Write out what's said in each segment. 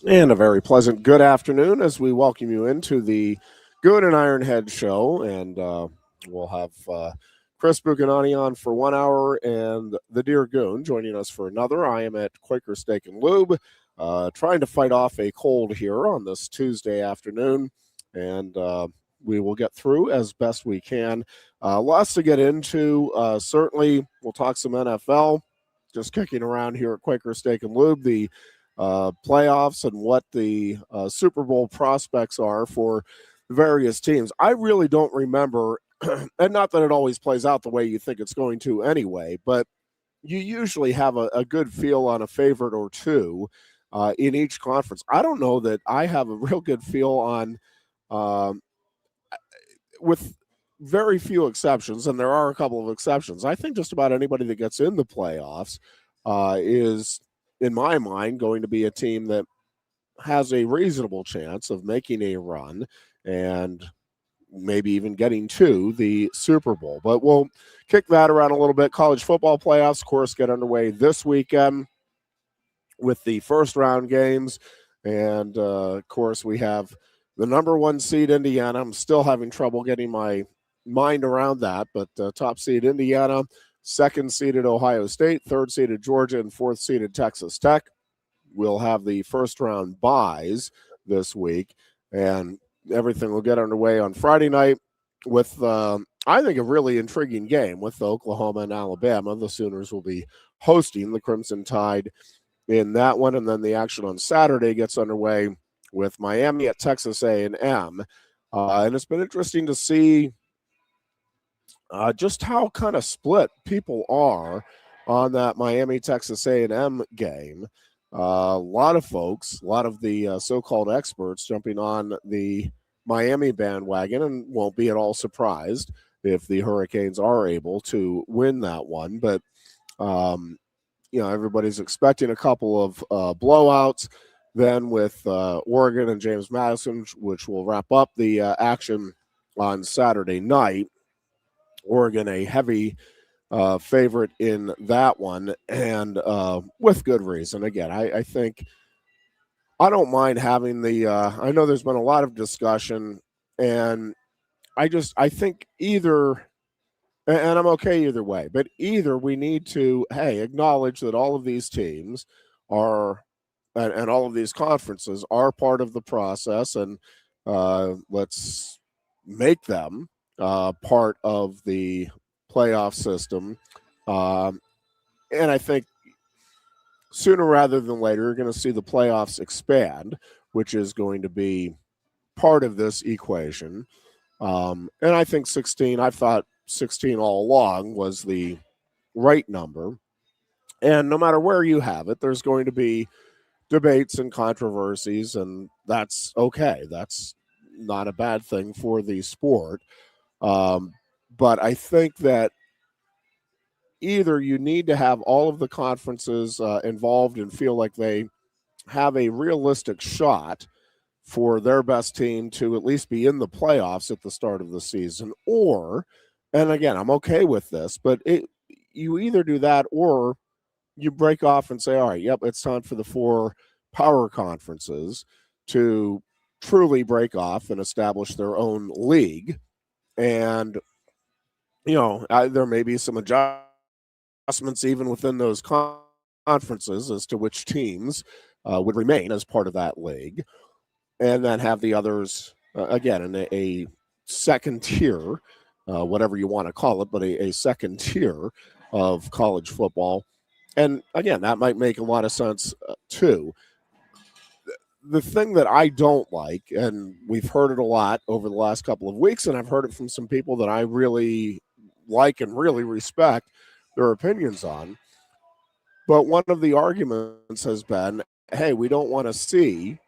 And a very pleasant good afternoon as we welcome you into the Goon and Ironhead show. And we'll have Chris Bucanani on for 1 hour and the Dear Goon joining us for another. I am at Quaker Steak and Lube, trying to fight off a cold here on this Tuesday afternoon. And we will get through as best we can. Lots to get into. Certainly, we'll talk some NFL. Just kicking around here at Quaker Steak and Lube. The playoffs and what the Super Bowl prospects are for various teams. I really don't remember, and not that it always plays out the way you think it's going to anyway, but you usually have a good feel on a favorite or two in each conference. I don't know that I have a real good feel on, with very few exceptions, and there are a couple of exceptions. I think just about anybody that gets in the playoffs is, in my mind, going to be a team that has a reasonable chance of making a run and maybe even getting to the Super Bowl. But we'll kick that around a little bit. College football playoffs, of course, get underway this weekend with the first round games. And, of course, we have the number one seed, Indiana. I'm still having trouble getting my mind around that, but top seed, Indiana. Second seeded Ohio State, third seeded Georgia, and fourth seeded Texas Tech. We'll have the first round buys this week, and everything will get underway on Friday night with, I think, a really intriguing game with Oklahoma and Alabama. The Sooners will be hosting the Crimson Tide in that one, and then the action on Saturday gets underway with Miami at Texas A&M. And it's been interesting to see just how kind of split people are on that Miami Texas A&M game. A lot of folks, a lot of the so-called experts jumping on the Miami bandwagon and won't be at all surprised if the Hurricanes are able to win that one. But, everybody's expecting a couple of blowouts then with Oregon and James Madison, which will wrap up the action on Saturday night. Oregon, a heavy favorite in that one, and with good reason. Again, I think I don't mind having the. I know there's been a lot of discussion, and I think either, and I'm okay either way. But either we need to acknowledge that all of these teams are, and all of these conferences are part of the process, and let's make them part of the playoff system. And I think sooner rather than later, you're going to see the playoffs expand, which is going to be part of this equation. And I think 16, I've thought 16 all along was the right number. And no matter where you have it, there's going to be debates and controversies, and that's okay. That's not a bad thing for the sport. But I think that either you need to have all of the conferences involved and feel like they have a realistic shot for their best team to at least be in the playoffs at the start of the season, or, and again, I'm okay with this, but you either do that or you break off and say, all right, yep, it's time for the four power conferences to truly break off and establish their own league. And, there may be some adjustments even within those conferences as to which teams would remain as part of that league. And then have the others, again, in a second tier, whatever you want to call it, but a second tier of college football. And again, that might make a lot of sense too. The thing that I don't like, and we've heard it a lot over the last couple of weeks, and I've heard it from some people that I really like and really respect their opinions on. But one of the arguments has been, hey, we don't want to see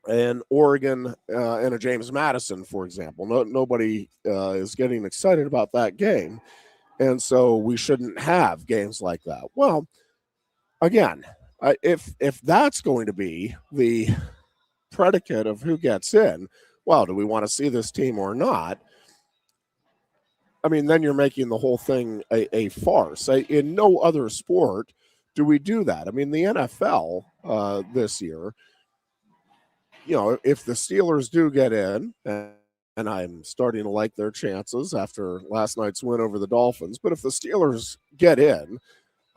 an Oregon and a James Madison, for example. Nobody is getting excited about that game. And so we shouldn't have games like that. Well, again, if that's going to be the predicate of who gets in, well, do we want to see this team or not? I mean, then you're making the whole thing a farce. In no other sport do we do that. I mean, the NFL, this year. If the Steelers do get in, and I'm starting to like their chances after last night's win over the Dolphins, but if the Steelers get in,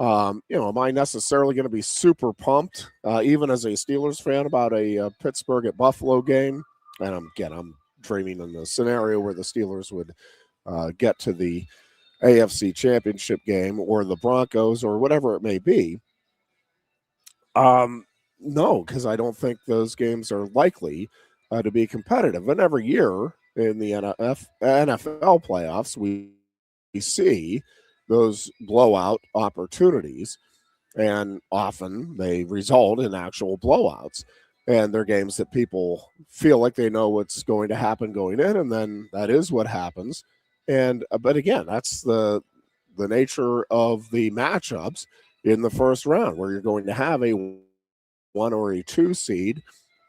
am I necessarily going to be super pumped, even as a Steelers fan, about a Pittsburgh at Buffalo game? And I'm dreaming in the scenario where the Steelers would get to the AFC Championship game or the Broncos or whatever it may be. No, because I don't think those games are likely to be competitive. And every year in the NFL playoffs, we see those blowout opportunities, and often they result in actual blowouts. And they're games that people feel like they know what's going to happen going in, and then that is what happens. And but again, that's the nature of the matchups in the first round, where you're going to have a 1 or a 2 seed,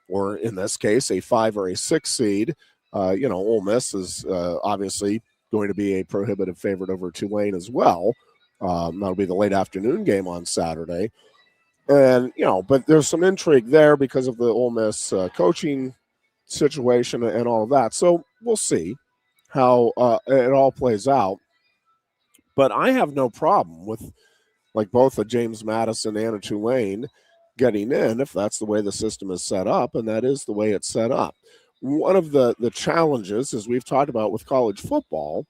or in this case, a 5 or a 6 seed. Ole Miss is obviously going to be a prohibitive favorite over Tulane as well. That'll be the late afternoon game on Saturday. And, but there's some intrigue there because of the Ole Miss coaching situation and all of that. So we'll see how it all plays out. But I have no problem with both a James Madison and a Tulane getting in if that's the way the system is set up, and that is the way it's set up. One of the challenges, as we've talked about with college football,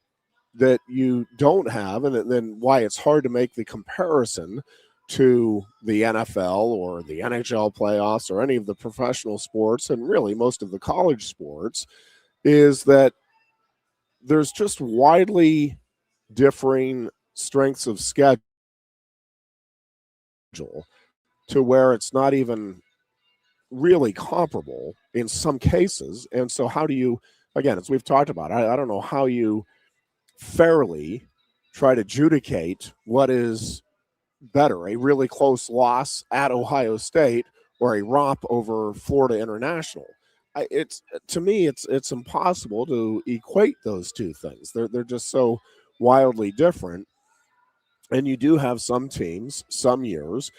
that you don't have, and then why it's hard to make the comparison to the NFL or the NHL playoffs or any of the professional sports, and really most of the college sports, is that there's just widely differing strengths of schedule to where it's not even really comparable in some cases. And so how do you, again, as we've talked about, I don't know how you fairly try to adjudicate what is better, a really close loss at Ohio State or a romp over Florida International. To me, it's impossible to equate those two things. They're just so wildly different. And you do have some teams, some years,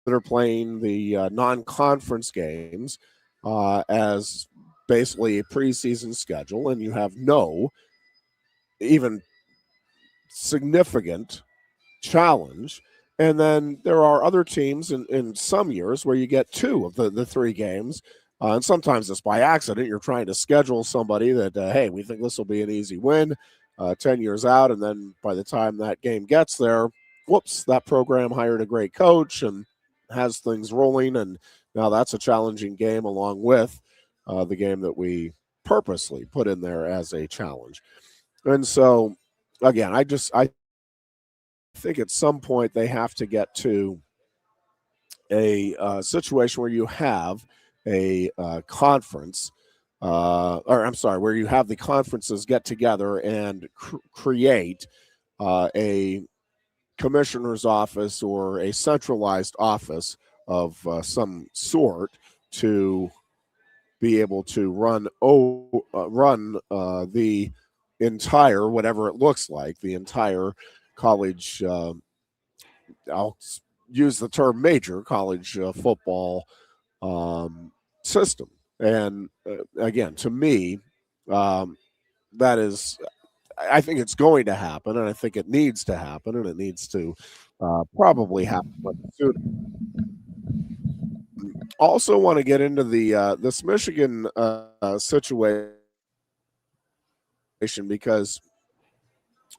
that are playing the non-conference games as basically a preseason schedule, and you have no even significant challenge. And then there are other teams in some years where you get 2 of the 3 games. And sometimes it's by accident. You're trying to schedule somebody that, hey, we think this will be an easy win 10 years out. And then by the time that game gets there, whoops, that program hired a great coach and has things rolling. And now that's a challenging game along with the game that we purposely put in there as a challenge. And so, again, I think at some point they have to get to a situation where you have a conference, where you have the conferences get together and create a commissioner's office or a centralized office of some sort to be able to run the entire, whatever it looks like, the entire college, I'll use the term major college football system. And again, to me, that is, I think it's going to happen, and I think it needs to happen, and it needs to probably happen soon. Also want to get into this Michigan situation, because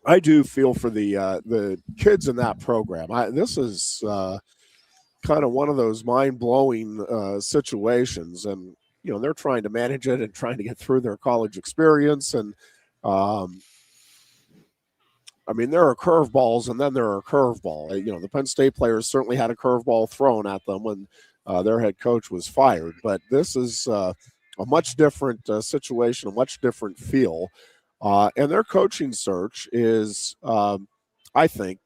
I do feel for the kids in that program. This is kind of one of those mind-blowing situations, and they're trying to manage it and trying to get through their college experience. And there are curveballs, and then there are curveball. The Penn State players certainly had a curveball thrown at them when their head coach was fired, but this is a much different situation, a much different feel. And their coaching search is, I think,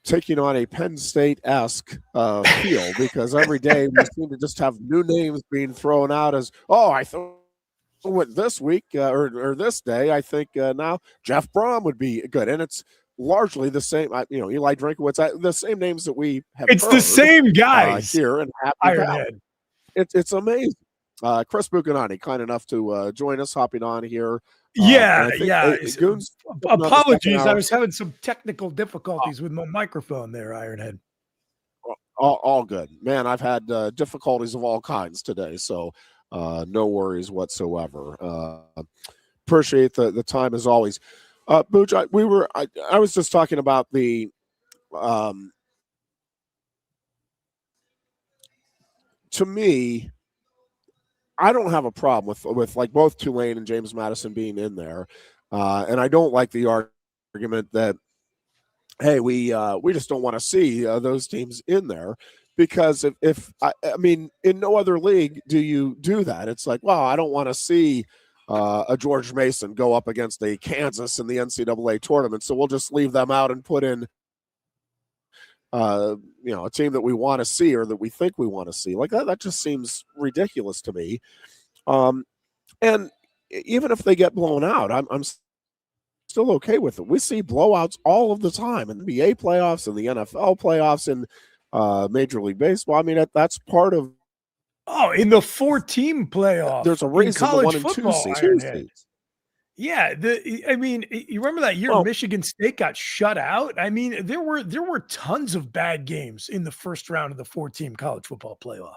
taking on a Penn State-esque feel, because every day we seem to just have new names being thrown out as, I thought this week or this day, I think now Jeff Brom would be good. And it's largely the same. Eli Drinkowitz, the same names that we have It's heard, the same guys here in Happy Ironhead. Valley. It's amazing. Chris Bucanani, kind enough to join us, hopping on here. Yeah. Goons. Apologies, I was having some technical difficulties with my microphone there, Ironhead. All good, man. I've had difficulties of all kinds today, so no worries whatsoever. Appreciate the time as always. Booch, I was just talking about the to me, I don't have a problem with like both Tulane and James Madison being in there, and I don't like the argument that, hey, we just don't want to see those teams in there, because if I mean, in no other league do you do that. It's like, well, I don't want to see a George Mason go up against a Kansas in the NCAA tournament, so we'll just leave them out and put in a team that we want to see or that we think we want to see. Like that just seems ridiculous to me. And even if they get blown out, I'm still okay with it. We see blowouts all of the time in the NBA playoffs and the NFL playoffs and Major League Baseball. I mean, that's part of. Oh, in the 4-team playoff, there's a reason college the 1 and 2 seeds. Yeah, you remember that year Michigan State got shut out? I mean, there were tons of bad games in the first round of the 4-team college football playoff.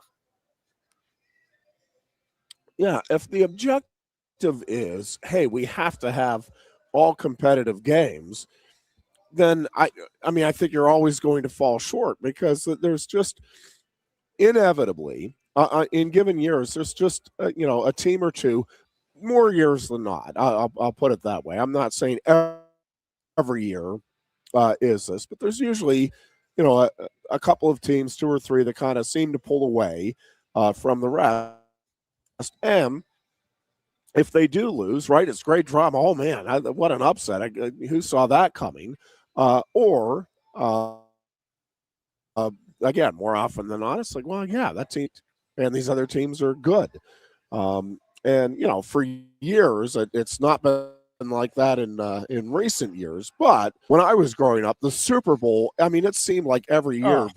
Yeah, if the objective is, hey, we have to have all competitive games, then I think you're always going to fall short, because there's just inevitably in given years, there's just a team or two, more years than not. I'll put it that way. I'm not saying every year is this, but there's usually a couple of teams, 2 or 3, that kind of seem to pull away from the rest. And if they do lose, right, it's great drama. Oh man, what an upset! Who saw that coming? Again, more often than not, it's like, well, yeah, that team and these other teams are good. And for years, it's not been like that in recent years. But when I was growing up, the Super Bowl, I mean, it seemed like every year,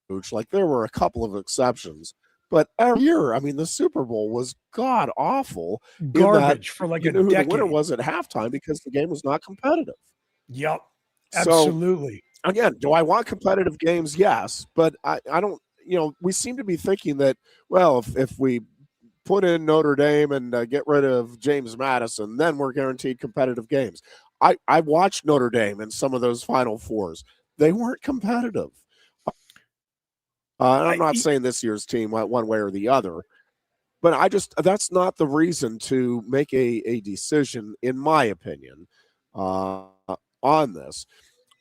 Booch, like there were a couple of exceptions. But every year, I mean, the Super Bowl was god awful. Garbage for like a decade. Who the winner was at halftime because the game was not competitive. Yep, absolutely. So, again, do I want competitive games? Yes, but I don't. We seem to be thinking that, well, if we put in Notre Dame and get rid of James Madison, then we're guaranteed competitive games. I watched Notre Dame in some of those Final Fours. They weren't competitive. I'm not saying this year's team went one way or the other, but that's not the reason to make a decision, in my opinion, on this.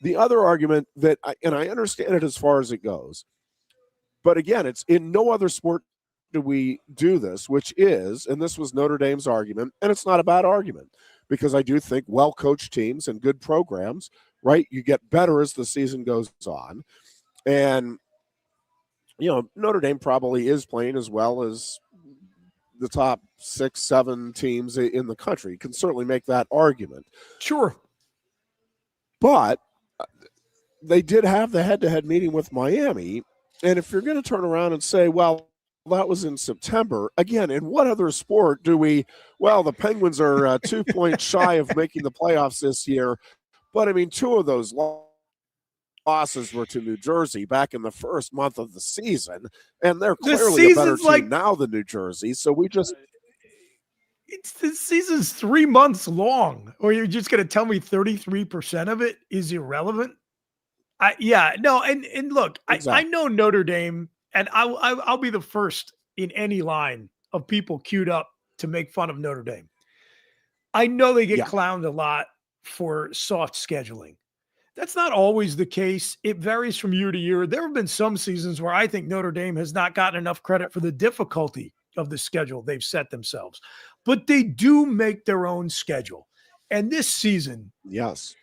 The other argument that, and I understand it as far as it goes, but again, it's in no other sport do we do this, which is, and this was Notre Dame's argument, and it's not a bad argument, because I do think well-coached teams and good programs, right, you get better as the season goes on. And Notre Dame probably is playing as well as the top 6, 7 teams in the country. You can certainly make that argument. Sure. But they did have the head-to-head meeting with Miami. And if you're going to turn around and say, well, that was in September, again, in what other sport do the Penguins are 2 points shy of making the playoffs this year. But, I mean, 2 of those losses were to New Jersey back in the first month of the season, and they're clearly a better team now than New Jersey. So the season's 3 months long, or you're just going to tell me 33% of it is irrelevant? And look, exactly. I know Notre Dame, and I'll be the first in any line of people queued up to make fun of Notre Dame. I know they get clowned a lot for soft scheduling. That's not always the case. It varies from year to year. There have been some seasons where I think Notre Dame has not gotten enough credit for the difficulty of the schedule they've set themselves. But they do make their own schedule. And this season, yes,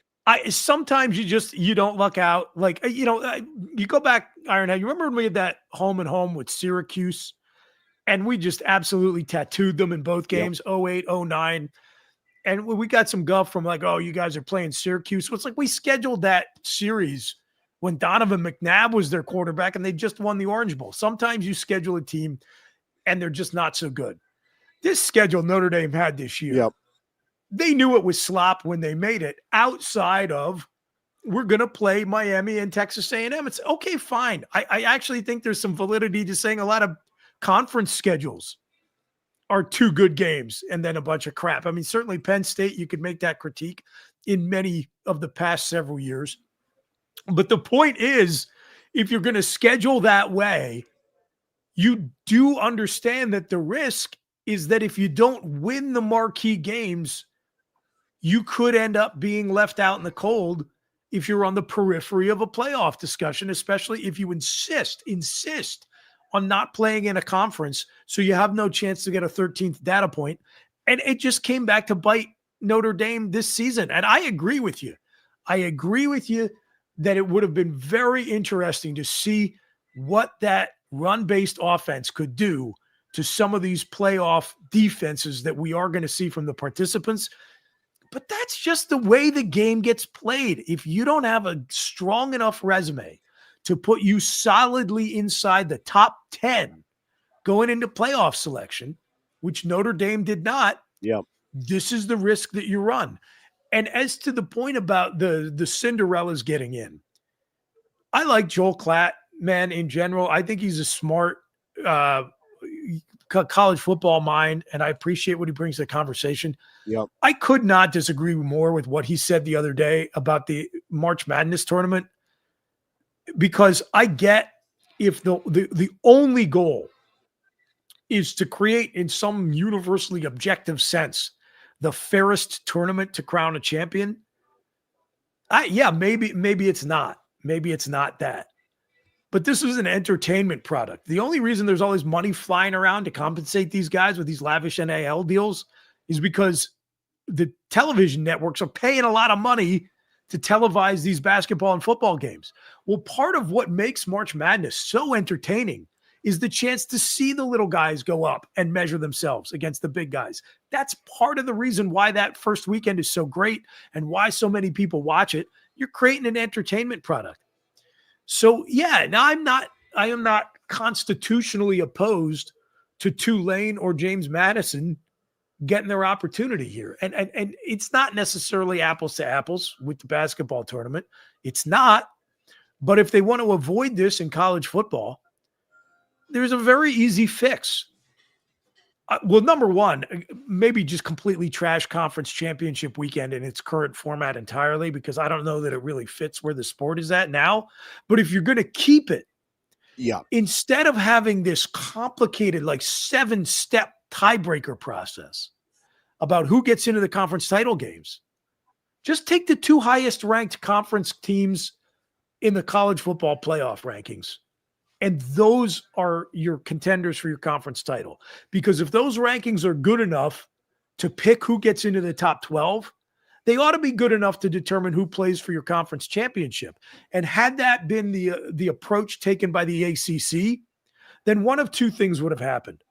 sometimes you don't luck out. Like, you go back, Ironhead, you remember when we had that home and home with Syracuse? And we just absolutely tattooed them in both games, 08, 09. And we got some guff from like, oh, you guys are playing Syracuse. So it's like we scheduled that series when Donovan McNabb was their quarterback and they just won the Orange Bowl. Sometimes you schedule a team and they're just not so good. This schedule Notre Dame had this year, they knew it was slop when they made it, outside of we're going to play Miami and Texas A&M. It's okay, fine. I actually think there's some validity to saying a lot of conference schedules are 2 good games and then a bunch of crap. I mean, certainly Penn State, you could make that critique in many of the past several years. But the point is, if you're going to schedule that way, you do understand that the risk is that if you don't win the marquee games, you could end up being left out in the cold if you're on the periphery of a playoff discussion, especially if you insist on not playing in a conference so you have no chance to get a 13th data point. And it just came back to bite Notre Dame this season. And I agree with you. I agree with you that it would have been very interesting to see what that run-based offense could do to some of these playoff defenses that we are going to see from the participants. But that's just the way the game gets played. If you don't have a strong enough resume to put you solidly inside the top 10 going into playoff selection, which Notre Dame did not, this is the risk that you run. And as to the point about the Cinderellas getting in, I like Joel Klatt, man, in general. I think he's a smart college football mind, and I appreciate what he brings to the conversation. I could not disagree more with what he said the other day about the March Madness tournament, because I get if the only goal is to create, in some universally objective sense, the fairest tournament to crown a champion. Maybe it's not. Maybe it's not that. But this is an entertainment product. The only reason there's all this money flying around to compensate these guys with these lavish NIL deals is because the television networks are paying a lot of money to televise these basketball and football games. Well, part of what makes March Madness so entertaining is the chance to see the little guys go up and measure themselves against the big guys. That's part of the reason why that first weekend is so great and why so many people watch it. You're creating an entertainment product. So yeah, now I am not constitutionally opposed to Tulane or James Madison getting their opportunity here. And it's not necessarily apples to apples with the basketball tournament. It's not. But if they want to avoid this in college football, there's a very easy fix. Well, number one, maybe just completely trash conference championship weekend in its current format entirely, because I don't know that it really fits where the sport is at now. But if you're going to keep it, instead of having this complicated, like 7-step tiebreaker process about who gets into the conference title games, just take the 2 highest ranked conference teams in the college football playoff rankings. And those are your contenders for your conference title. Because if those rankings are good enough to pick who gets into the top 12, they ought to be good enough to determine who plays for your conference championship. And had that been the approach taken by the ACC, then one of 2 things would have happened.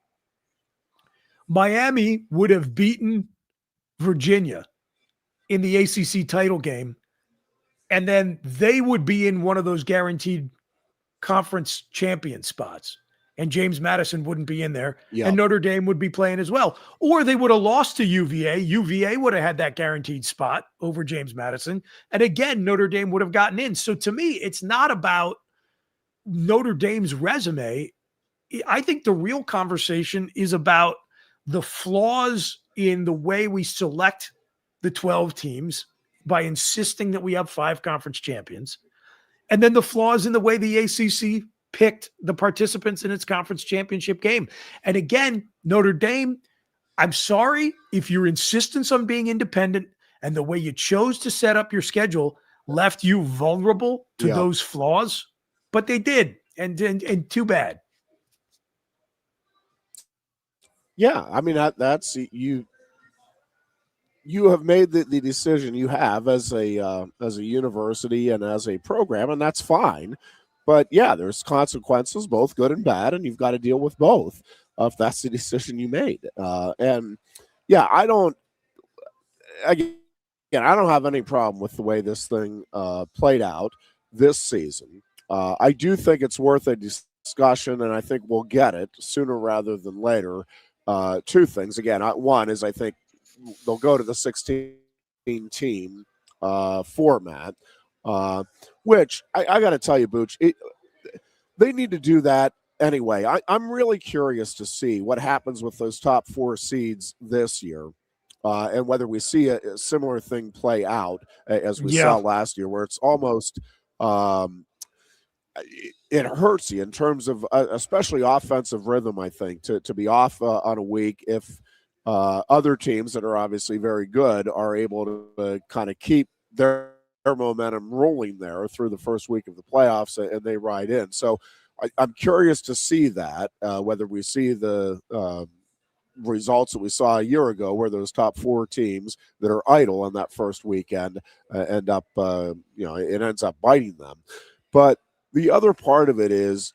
Miami would have beaten Virginia in the ACC title game, and then they would be in one of those guaranteed conference champion spots, and James Madison wouldn't be in there, and Notre Dame would be playing as well. Or they would have lost to UVA. UVA would have had that guaranteed spot over James Madison, and again, Notre Dame would have gotten in. So to me, it's not about Notre Dame's resume. I think the real conversation is about the flaws in the way we select the 12 teams by insisting that we have 5 conference champions, and then the flaws in the way the ACC picked the participants in its conference championship game. And again, Notre Dame, I'm sorry if your insistence on being independent and the way you chose to set up your schedule left you vulnerable to those flaws, but they did. And too bad. Yeah, I mean, that's you. You have made the decision you have as a university and as a program, and that's fine. But yeah, there's consequences, both good and bad, and you've got to deal with both if that's the decision you made. And yeah, I don't. again, I don't have any problem with the way this thing played out this season. I do think it's worth a discussion, and I think we'll get it sooner rather than later. Two things. Again, one is I think they'll go to the 16 team format, which I got to tell you, Booch, they need to do that anyway. I'm really curious to see what happens with those top 4 seeds this year. And whether we see a similar thing play out as we saw last year, where it's almost it hurts you in terms of especially offensive rhythm, I think, to be off on a week if other teams that are obviously very good are able to kind of keep their momentum rolling there through the first week of the playoffs and they ride in. So I'm curious to see that, whether we see the results that we saw a year ago where those top 4 teams that are idle on that first weekend end up, it ends up biting them. But the other part of it is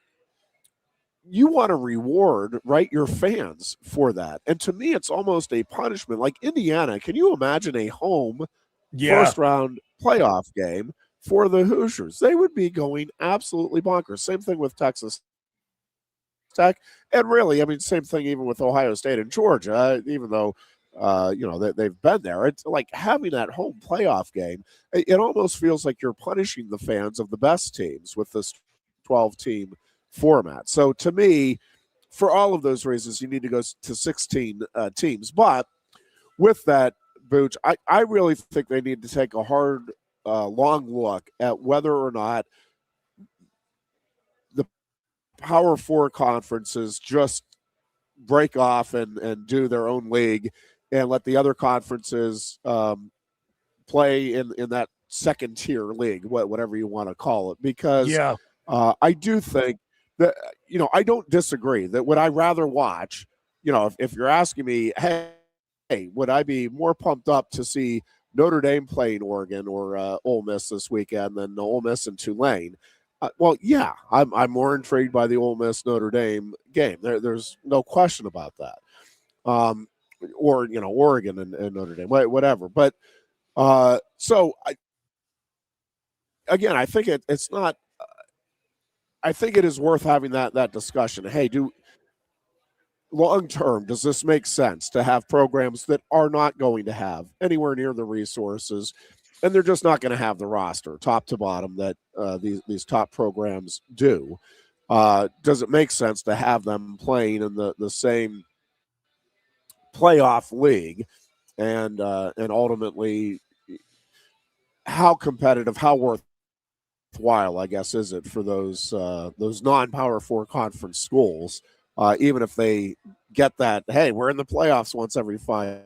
you want to reward, right, your fans for that. And to me, it's almost a punishment. Like Indiana, can you imagine a home first round playoff game for the Hoosiers? They would be going absolutely bonkers. Same thing with Texas Tech. And really, I mean, same thing even with Ohio State and Georgia, even though, they've been there. It's like having that home playoff game. It almost feels like you're punishing the fans of the best teams with this 12-team format. So to me, for all of those reasons, you need to go to 16 teams. But with that, Booch, I really think they need to take a hard, long look at whether or not the Power 4 conferences just break off and do their own league and let the other conferences play in that second tier league, whatever you want to call it. Because I do think that, I don't disagree that would I rather watch, if you're asking me, hey, would I be more pumped up to see Notre Dame playing Oregon or Ole Miss this weekend than Ole Miss and Tulane? Well, yeah, I'm more intrigued by the Ole Miss Notre Dame game. There's no question about that. Or Oregon and Notre Dame, whatever. But so I think it's not. I think it is worth having that discussion. Hey, long term, does this make sense to have programs that are not going to have anywhere near the resources, and they're just not going to have the roster, top to bottom, that these top programs do? Does it make sense to have them playing in the same playoff league, and ultimately, how competitive, how worthwhile, I guess, is it for those non-Power 4 conference schools, even if they get that, hey, we're in the playoffs once every 5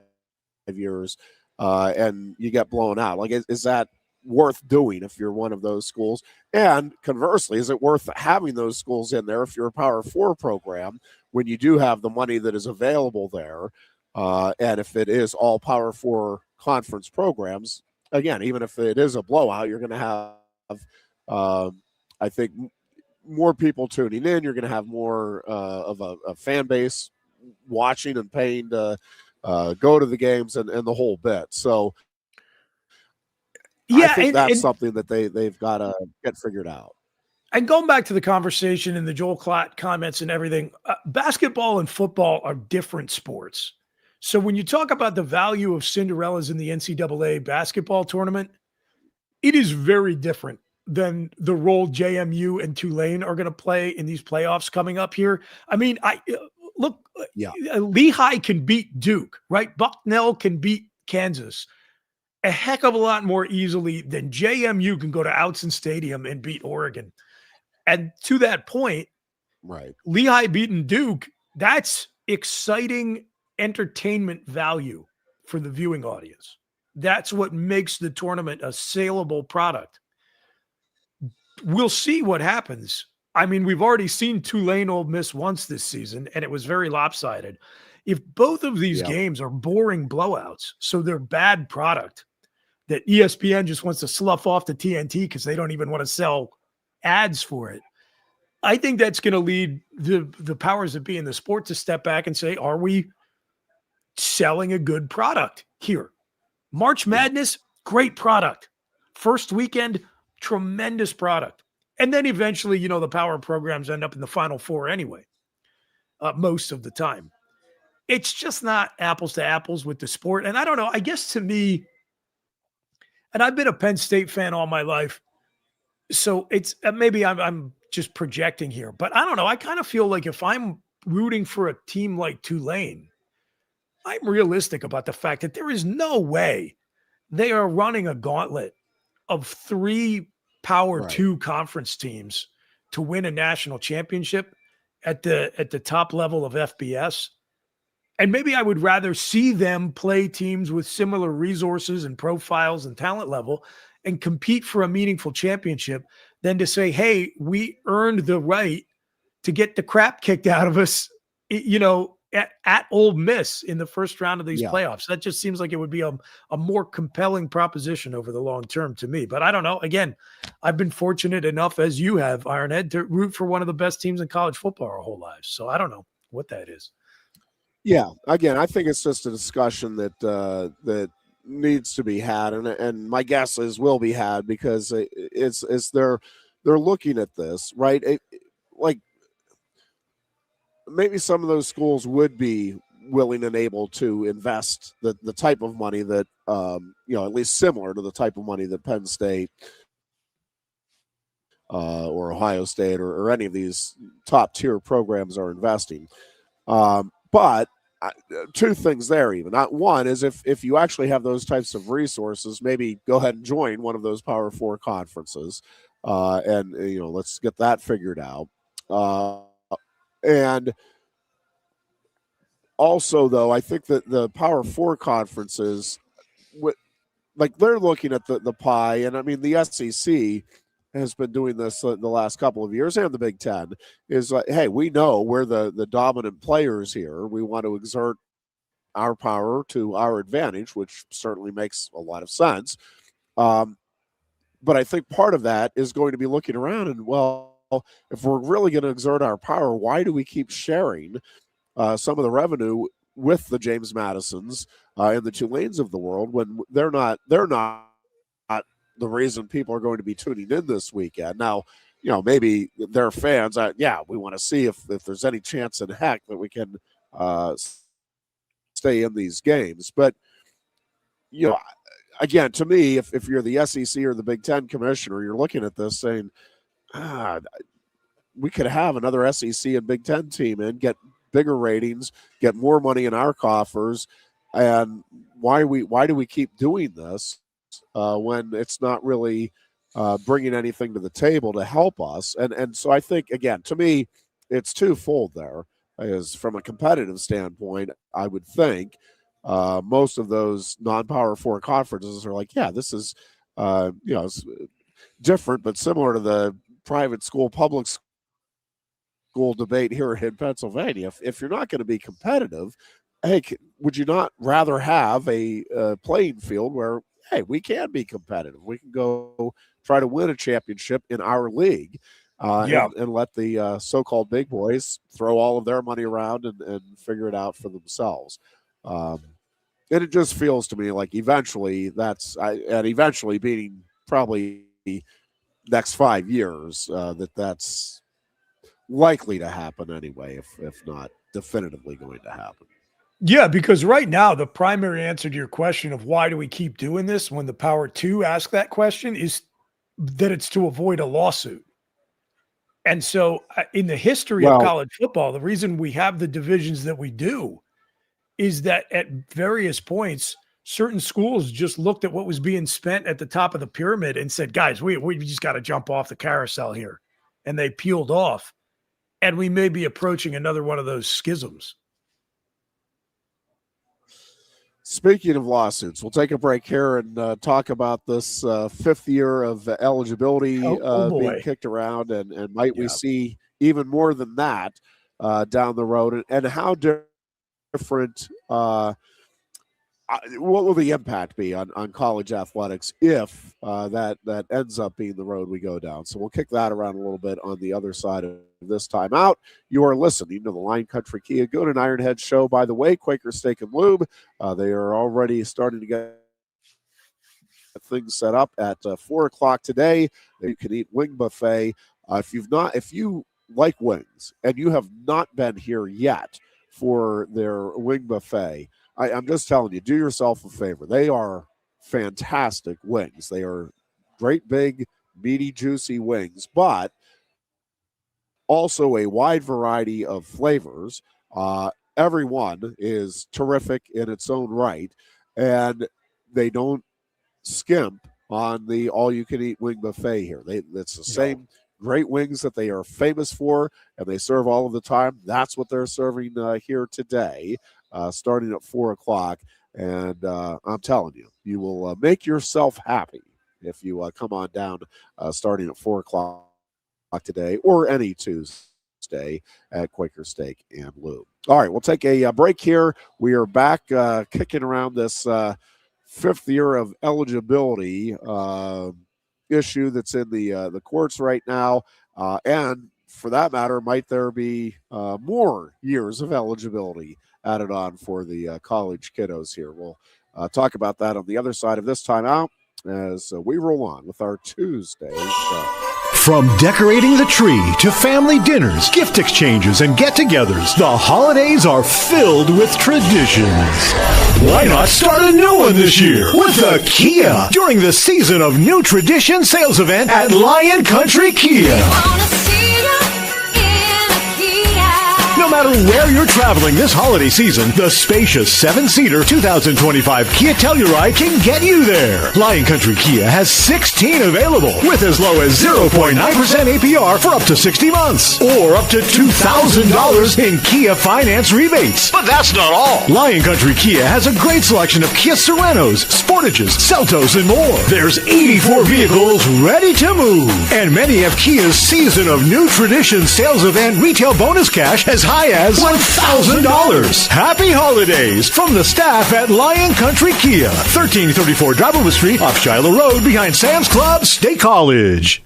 years, and you get blown out? Like, is that worth doing if you're one of those schools? And conversely, is it worth having those schools in there if you're a Power 4 program when you do have the money that is available there? And if it is all Power 4 conference programs, again, even if it is a blowout, you're going to have, I think, more people tuning in. You're going to have more of a fan base watching and paying to go to the games and the whole bit. So I think that's something that they've got to get figured out. And going back to the conversation and the Joel Klatt comments and everything, basketball and football are different sports. So when you talk about the value of Cinderellas in the NCAA basketball tournament, it is very different than the role JMU and Tulane are going to play in these playoffs coming up here. I mean, Lehigh can beat Duke, right? Bucknell can beat Kansas a heck of a lot more easily than JMU can go to Outson Stadium and beat Oregon. And to that point, right, Lehigh beating Duke, that's exciting entertainment value for the viewing audience. That's what makes the tournament a saleable product. We'll see what happens. I mean, we've already seen Tulane Ole Miss once this season, and it was very lopsided. If both of these games are boring blowouts, so they're bad product that ESPN just wants to slough off to TNT because they don't even want to sell ads for it, I think that's going to lead the powers that be in the sport to step back and say, are we selling a good product here? March Madness, great product. First weekend, tremendous product. And then eventually, the power programs end up in the Final Four anyway, most of the time. It's just not apples to apples with the sport. And I don't know, I guess to me, and I've been a Penn State fan all my life, so it's maybe I'm just projecting here, but I don't know. I kind of feel like if I'm rooting for a team like Tulane, I'm realistic about the fact that there is no way they are running a gauntlet of 3 Power 2 conference teams to win a national championship at the top level of FBS. And maybe I would rather see them play teams with similar resources and profiles and talent level and compete for a meaningful championship than to say, hey, we earned the right to get the crap kicked out of us, at Ole Miss in the first round of these playoffs. That just seems like it would be a more compelling proposition over the long term to me. But I don't know. Again, I've been fortunate enough, as you have, Ironhead, to root for one of the best teams in college football our whole lives. So I don't know what that is. Yeah. Again, I think it's just a discussion that needs to be had, and my guess is will be had, because it's they're looking at this, right? Like maybe some of those schools would be willing and able to invest the type of money that at least similar to the type of money that Penn State or Ohio State or any of these top tier programs are investing. But two things there. Even one is if you actually have those types of resources, maybe go ahead and join one of those Power 4 conferences, and let's get that figured out. And also, though, I think that the Power 4 conferences, they're looking at the pie, and I mean the SEC has been doing this the last couple of years, and the Big Ten is like, hey, we know we're the dominant players here. We want to exert our power to our advantage, which certainly makes a lot of sense. But I think part of that is going to be looking around and, well, if we're really going to exert our power, why do we keep sharing some of the revenue with the James Madisons and the Tulanes of the world when they're not the reason people are going to be tuning in this weekend? Now, maybe their fans, we want to see if there's any chance in heck that we can stay in these games. But, again, to me, if you're the SEC or the Big Ten commissioner, you're looking at this saying, we could have another SEC and Big Ten team in, get bigger ratings, get more money in our coffers. And why do we keep doing this when it's not really bringing anything to the table to help us? And so I think, again, to me, it's twofold there. Is from a competitive standpoint, I would think most of those non-Power 4 conferences are like, this is it's different but similar to the private school public school debate here in Pennsylvania. If you're not going to be competitive, hey, would you not rather have a playing field where, hey, we can be competitive? We can go try to win a championship in our league, and let the so-called big boys throw all of their money around and figure it out for themselves. And it just feels to me like eventually eventually being probably next 5 years, that's likely to happen anyway, if not definitively going to happen. Yeah, because right now the primary answer to your question of why do we keep doing this when the Power 2 ask that question is that it's to avoid a lawsuit. And so in the history of college football, the reason we have the divisions that we do is that at various points, certain schools just looked at what was being spent at the top of the pyramid and said, guys, we just got to jump off the carousel here. And they peeled off. And we may be approaching another one of those schisms. Speaking of lawsuits, we'll take a break here and talk about this fifth year of eligibility being kicked around, and might we see even more than that down the road, and how different what will the impact be on college athletics if that ends up being the road we go down? So we'll kick that around a little bit on the other side of this time out. You are listening to the Line Country Kia Goon Ironhead show. By the way, Quaker Steak and Lube, they are already starting to get things set up at 4 o'clock today. You can eat wing buffet. If you like wings and you have not been here yet for their wing buffet, I'm just telling you, do yourself a favor. They are fantastic wings. They are great, big, meaty, juicy wings, but also a wide variety of flavors. Everyone is terrific in its own right, and they don't skimp on the all-you-can-eat wing buffet here. It's the same great wings that they are famous for, and they serve all of the time. That's what they're serving here today, starting at 4 o'clock. And I'm telling you, you will make yourself happy if you come on down starting at 4 o'clock today or any Tuesday at Quaker Steak and Lube. All right, we'll take a break here. We are back kicking around this fifth year of eligibility issue that's in the courts right now. And for that matter, might there be more years of eligibility added on for the college kiddos here? We'll talk about that on the other side of this timeout as we roll on with our Tuesday show. From decorating the tree to family dinners, gift exchanges, and get-togethers, the holidays are filled with traditions. Why not start a new one this year with a Kia during the Season of New Tradition sales event at Lion Country Kia? No matter where you're traveling this holiday season, the spacious 7-seater 2025 Kia Telluride can get you there. Lion Country Kia has 16 available with as low as 0.9% APR for up to 60 months or up to $2,000 in Kia finance rebates. But that's not all. Lion Country Kia has a great selection of Kia Sorentos, Sportages, Seltos, and more. There's 84 vehicles ready to move. And many have Kia's Season of New Tradition sales event retail bonus cash as high as $1,000. Happy holidays from the staff at Lion Country Kia, 1334 Driveover Street off Shiloh Road behind Sam's Club, State College.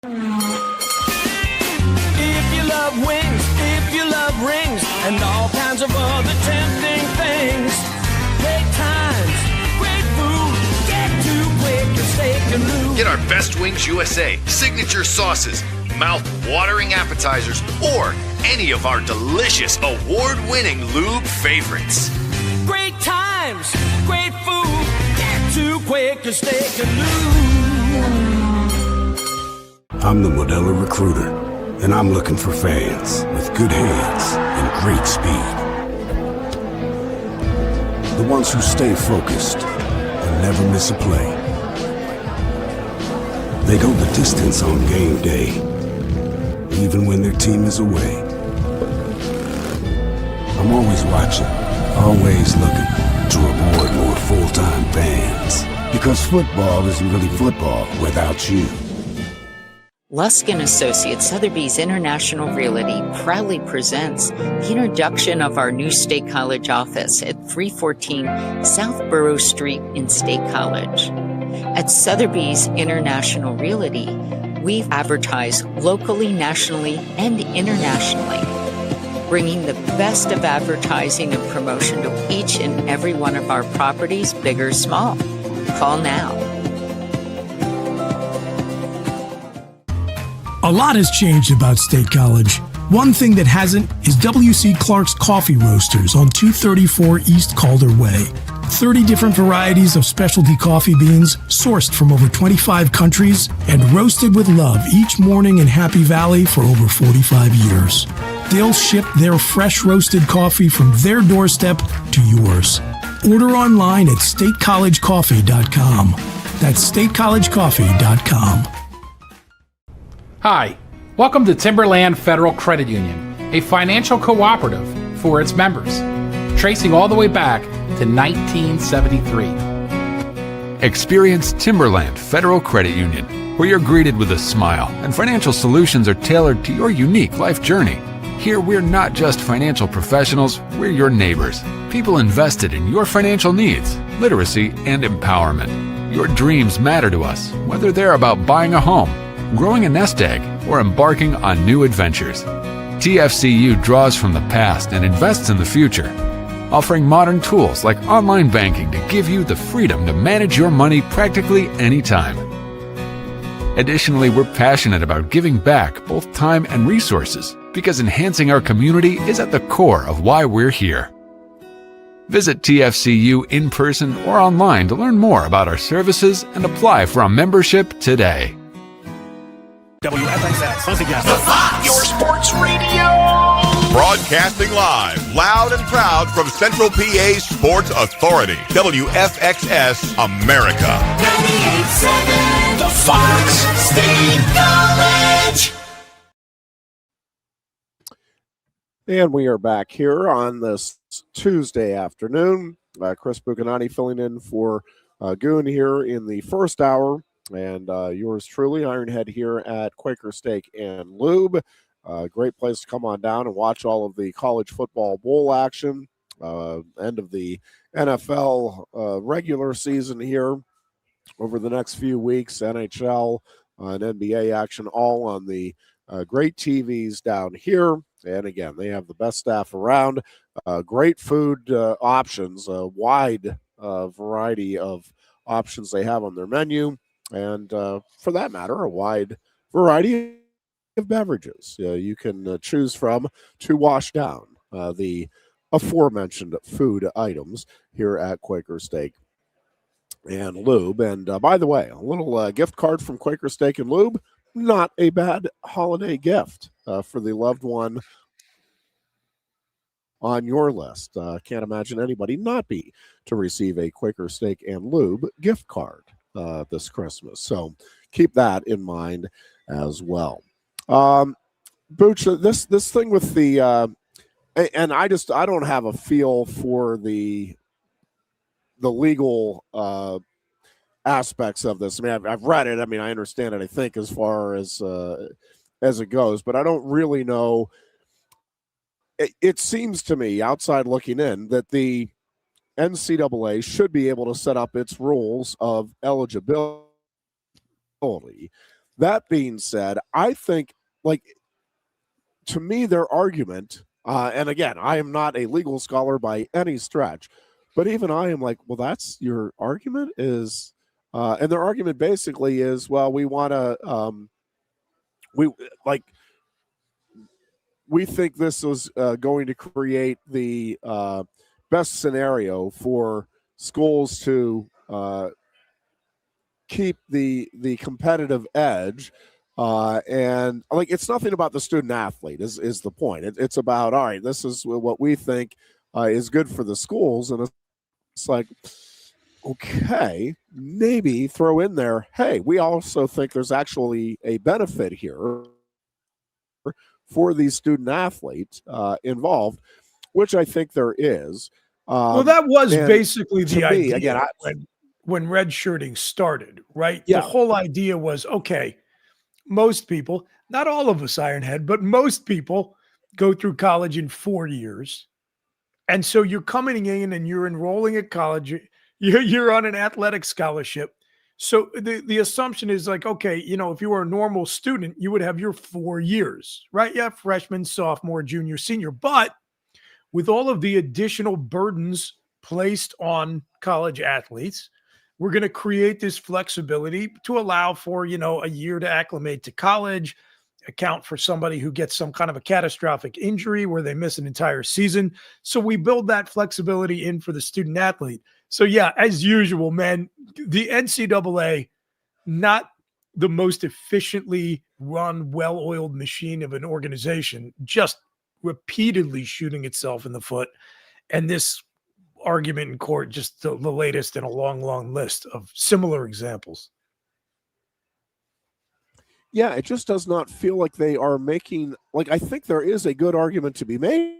If you love wings, if you love rings, and all kinds of other tempting things, great times, great food, get to Quaker Steak and Lube. Get our Best Wings USA, signature sauces, mouth-watering appetizers, or any of our delicious award-winning lube favorites. Great times, great food, get to Quaker Steak and Lube. I'm the Modelo Recruiter, and I'm looking for fans with good hands and great speed. The ones who stay focused and never miss a play. They go the distance on game day, even when their team is away. I'm always watching, always looking to reward more full-time fans. Because football isn't really football without you. Lusk & Associates Sotheby's International Realty proudly presents the introduction of our new State College office at 314 South Borough Street in State College. At Sotheby's International Realty, we advertise locally, nationally, and internationally, bringing the best of advertising and promotion to each and every one of our properties, big or small. Call now. A lot has changed about State College. One thing that hasn't is W.C. Clark's Coffee Roasters on 234 East Calder Way. 30 different varieties of specialty coffee beans sourced from over 25 countries and roasted with love each morning in Happy Valley for over 45 years. They'll ship their fresh roasted coffee from their doorstep to yours. Order online at statecollegecoffee.com. That's statecollegecoffee.com. Hi, welcome to Timberland Federal Credit Union, a financial cooperative for its members, tracing all the way back to 1973. Experience Timberland Federal Credit Union, where you're greeted with a smile and financial solutions are tailored to your unique life journey. Here, we're not just financial professionals, we're your neighbors, people invested in your financial needs, literacy, and empowerment. Your dreams matter to us, whether they're about buying a home, growing a nest egg, or embarking on new adventures. TFCU draws from the past and invests in the future. offering modern tools like online banking to give you the freedom to manage your money practically anytime. Additionally, we're passionate about giving back both time and resources because enhancing our community is at the core of why we're here. Visit TFCU in person or online to learn more about our services and apply for a membership today. WFXS, once again. The Fox, your sports radio. Broadcasting live, loud and proud from Central PA's Sports Authority. WFXS America. 98.7, The Fox State College. And we are back here on this Tuesday afternoon. Chris Bucanati filling in for Goon here in the first hour. And yours truly, Ironhead, here at Quaker Steak and Lube. Great place to come on down and watch all of the college football bowl action. End of the NFL regular season here over the next few weeks. NHL and NBA action all on the great TVs down here. And again, they have the best staff around, great food options, a wide variety of options they have on their menu. And for that matter, a wide variety of beverages you can choose from to wash down the aforementioned food items here at Quaker Steak and Lube. And by the way, a little gift card from Quaker Steak and Lube, not a bad holiday gift for the loved one on your list. Can't imagine anybody not be to receive a Quaker Steak and Lube gift card this Christmas. So keep that in mind as well. Booch, this thing with the and I don't have a feel for the legal aspects of this. I mean, I've read it. I mean, I understand it, I think, as far as it goes, but I don't really know. It seems to me, outside looking in, that the NCAA should be able to set up its rules of eligibility. That being said, I think, to me, their argument, and again, I am not a legal scholar by any stretch, but even I am like, well, that's your argument is, and their argument basically is, well, we want to, we think this was going to create the best scenario for schools to keep the competitive edge. And it's nothing about the student athlete is the point. It's about, all right, this is what we think is good for the schools. And it's like, okay, maybe throw in there, hey, we also think there's actually a benefit here for the student athlete involved, which I think there is. Well, that was basically the idea again, when redshirting started, right? Yeah. The whole idea was, okay, most people, not all of us Ironhead, but most people go through college in 4 years. And so you're coming in and you're enrolling at college. You're on an athletic scholarship. So the assumption is like, okay, if you were a normal student, you would have your 4 years, right? Yeah, freshman, sophomore, junior, senior. But with all of the additional burdens placed on college athletes, we're going to create this flexibility to allow for, a year to acclimate to college, account for somebody who gets some kind of a catastrophic injury where they miss an entire season. So we build that flexibility in for the student athlete. So yeah, as usual, man, the NCAA, not the most efficiently run, well-oiled machine of an organization, just repeatedly shooting itself in the foot. And this argument in court, just the latest in a long, long list of similar examples. Yeah, it just does not feel like they are making, I think there is a good argument to be made.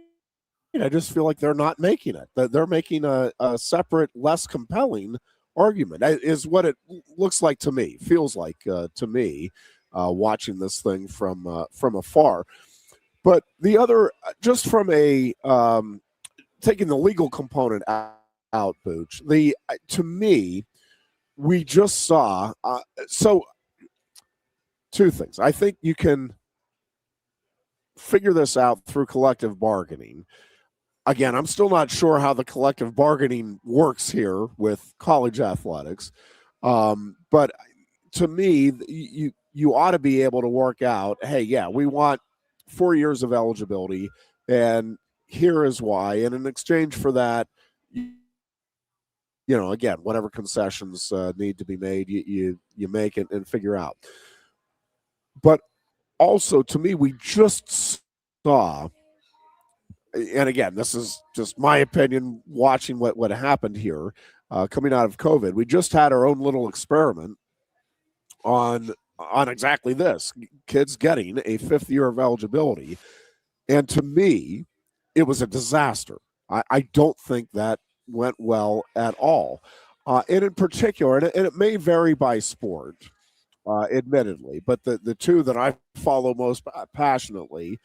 I just feel like they're not making it. They're making a separate, less compelling argument, is what it looks like to me, feels like to me, watching this thing from afar. But the other, just from a taking the legal component out, Booch, to me, we just saw so two things. I think you can figure this out through collective bargaining. again, I'm still not sure how the collective bargaining works here with college athletics. But to me, you ought to be able to work out, hey, yeah, we want 4 years of eligibility, and here is why. And in exchange for that, again, whatever concessions need to be made, you make it and figure out. But also, to me, we just saw, and again, this is just my opinion, watching what happened here coming out of COVID. We just had our own little experiment on exactly this: kids getting a 5th year of eligibility. And to me, it was a disaster. I don't think that went well at all. And in particular, and it may vary by sport, admittedly, but the two that I follow most passionately,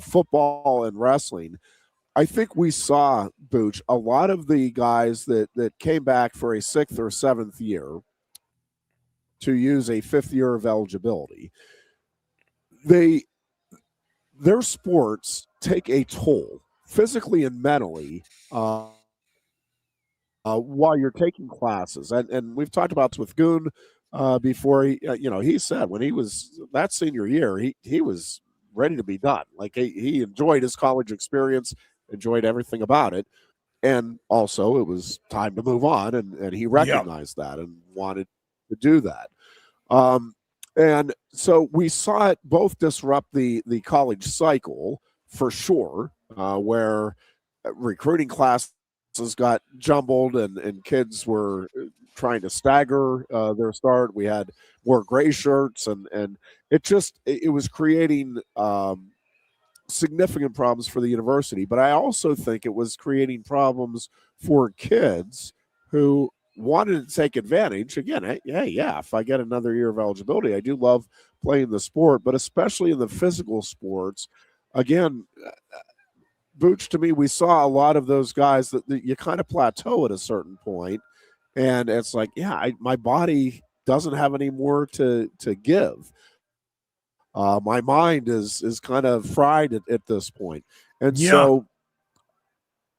football and wrestling, I think we saw, Booch, a lot of the guys that came back for a 6th or 7th year to use a 5th year of eligibility, their sports take a toll physically and mentally while you're taking classes. And we've talked about this with Goon before. He said when he was that senior year, he was ready to be done. Like he enjoyed his college experience, enjoyed everything about it. And also it was time to move on. And he recognized that and wanted to do that. And so we saw it both disrupt the college cycle for sure, where recruiting classes got jumbled and kids were trying to stagger their start. We had more gray shirts and it was creating significant problems for the university. But I also think it was creating problems for kids who wanted to take advantage. Again, hey, yeah, if I get another year of eligibility, I do love playing the sport, but especially in the physical sports, again, Booch, to me, we saw a lot of those guys that you kind of plateau at a certain point, and it's like, yeah, my body doesn't have any more to give. My mind is kind of fried at this point. And so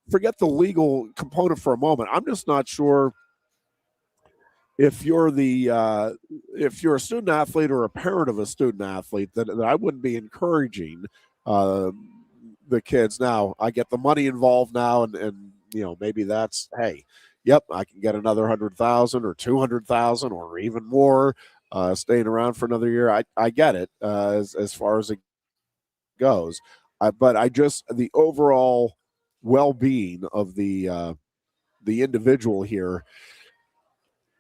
forget the legal component for a moment. I'm just not sure if you're a student athlete or a parent of a student athlete, that I wouldn't be encouraging the kids. Now I get the money involved now, and maybe that's, hey, yep, I can get another 100,000 or 200,000 or even more staying around for another year. I get it as far as it goes, but the overall well-being of the individual here,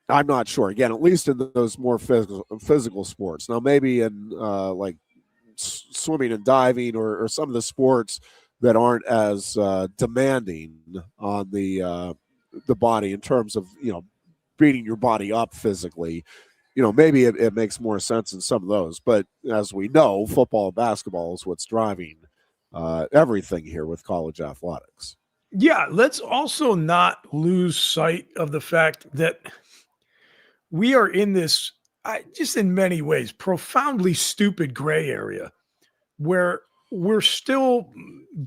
I'm not sure. Again, at least in those more physical sports. Now, maybe in like swimming and diving or some of the sports that aren't as demanding on the body in terms of beating your body up physically, maybe it makes more sense in some of those. But as we know, football and basketball is what's driving everything here with college athletics. Yeah, let's also not lose sight of the fact that we are in this, just in many ways, profoundly stupid gray area where we're still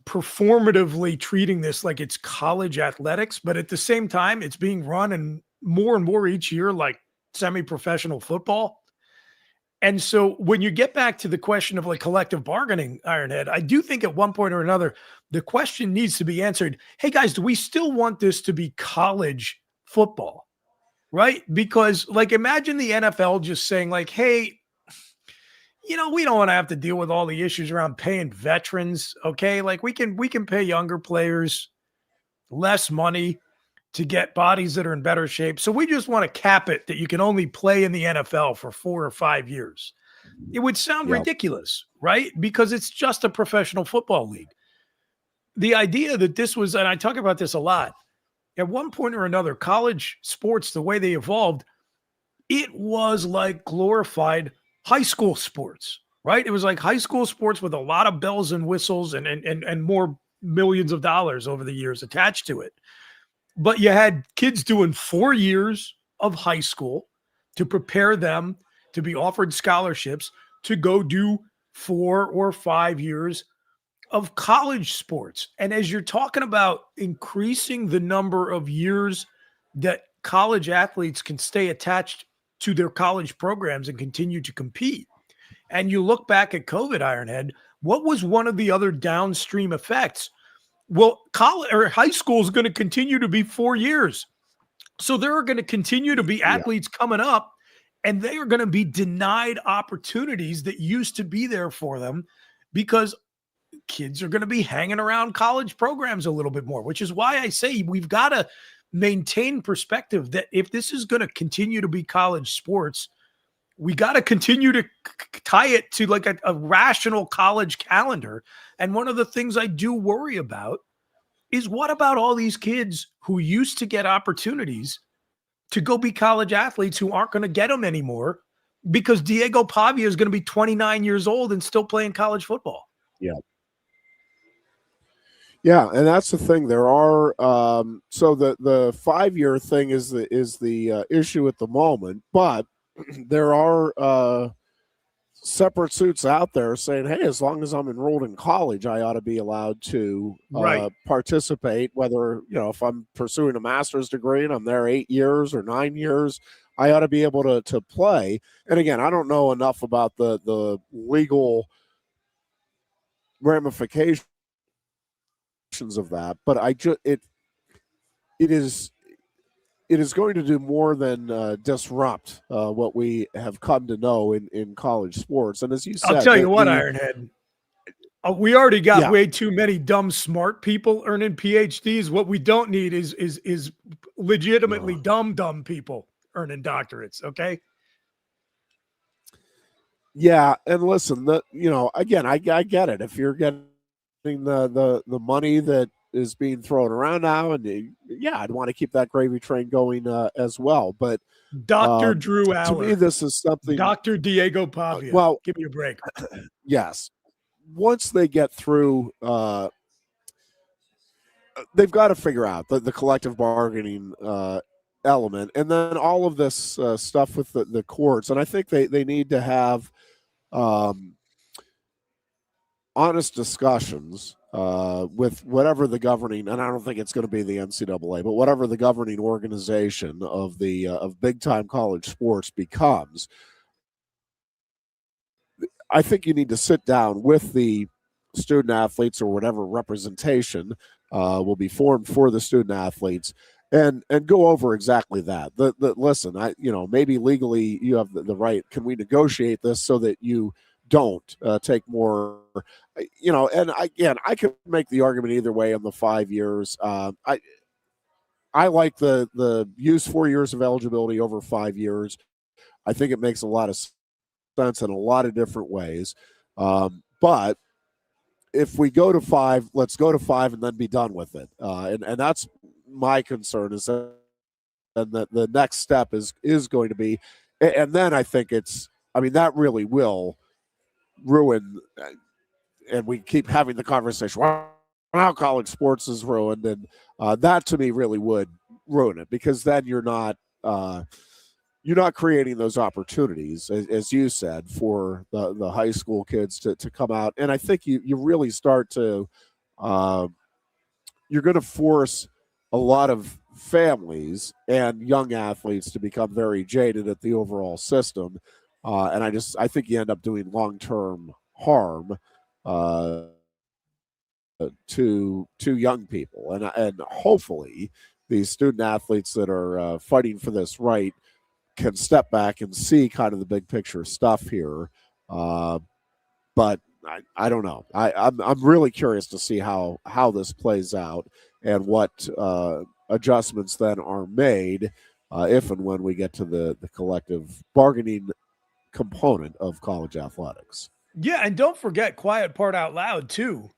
performatively treating this like it's college athletics, but at the same time, it's being run and more each year like semi-professional football. And so when you get back to the question of like collective bargaining, Ironhead, I do think at one point or another, the question needs to be answered. Hey guys, do we still want this to be college football? Right? Because like, imagine the NFL just saying like, hey, we don't want to have to deal with all the issues around paying veterans. Okay. Like we can pay younger players less money to get bodies that are in better shape. So we just want to cap it that you can only play in the NFL for 4 or 5 years. It would sound ridiculous, right? Because it's just a professional football league. The idea that this was, and I talk about this a lot, at one point or another, college sports, the way they evolved, it was like glorified high school sports, right? It was like high school sports with a lot of bells and whistles and more millions of dollars over the years attached to it. But you had kids doing 4 years of high school to prepare them to be offered scholarships to go do 4 or 5 years of college sports. And as you're talking about increasing the number of years that college athletes can stay attached to their college programs and continue to compete, and you look back at COVID, Ironhead, what was one of the other downstream effects? Well, college or high school is going to continue to be 4 years. So there are going to continue to be athletes coming up, and they are going to be denied opportunities that used to be there for them because kids are going to be hanging around college programs a little bit more, which is why I say we've got to maintain perspective that if this is going to continue to be college sports, we got to continue to tie it to like a rational college calendar. And one of the things I do worry about is what about all these kids who used to get opportunities to go be college athletes who aren't going to get them anymore because Diego Pavia is going to be 29 years old and still playing college football. Yeah. Yeah, and that's the thing. There are so the 5-year thing is the issue at the moment, but there are separate suits out there saying, hey, as long as I'm enrolled in college, I ought to be allowed to participate, whether, if I'm pursuing a master's degree and I'm there 8 years or 9 years, I ought to be able to play. And again, I don't know enough about the legal ramifications of that, but it is going to do more than disrupt what we have come to know in college sports. And as you said, I'll tell you what, Ironhead, we already got way too many dumb, smart people earning PhDs. What we don't need is legitimately dumb people earning doctorates. Okay. Yeah. And listen, again, I get it. If you're getting the money that is being thrown around now, and I'd want to keep that gravy train going as well. But Dr. Drew Aller, to me, this is something. Dr. Diego Pavia. Well, give me a break. Yes, once they get through, they've got to figure out the collective bargaining element, and then all of this stuff with the courts. And I think they need to have honest discussions with whatever the governing, and I don't think it's going to be the NCAA, but whatever the governing organization of the of big time college sports becomes. I think you need to sit down with the student athletes or whatever representation will be formed for the student athletes and go over exactly that. Listen, maybe legally you have the right. Can we negotiate this so that you don't take more, and I could make the argument either way on the 5 years. I like the use 4 years of eligibility over 5 years. I think it makes a lot of sense in a lot of different ways. But if we go to 5, let's go to 5 and then be done with it. And that's my concern is that the next step is going to be, and then I think that really will ruin, and we keep having the conversation, how college sports is ruined, and that to me really would ruin it, because then you're not creating those opportunities, as you said, for the high school kids to come out. And I think you really start to you're going to force a lot of families and young athletes to become very jaded at the overall system. And I think you end up doing long-term harm to young people. And hopefully these student athletes that are fighting for this right can step back and see kind of the big picture stuff here. But I don't know. I'm really curious to see how this plays out and what adjustments then are made if and when we get to the collective bargaining component of college athletics. Yeah, and don't forget, quiet part out loud too.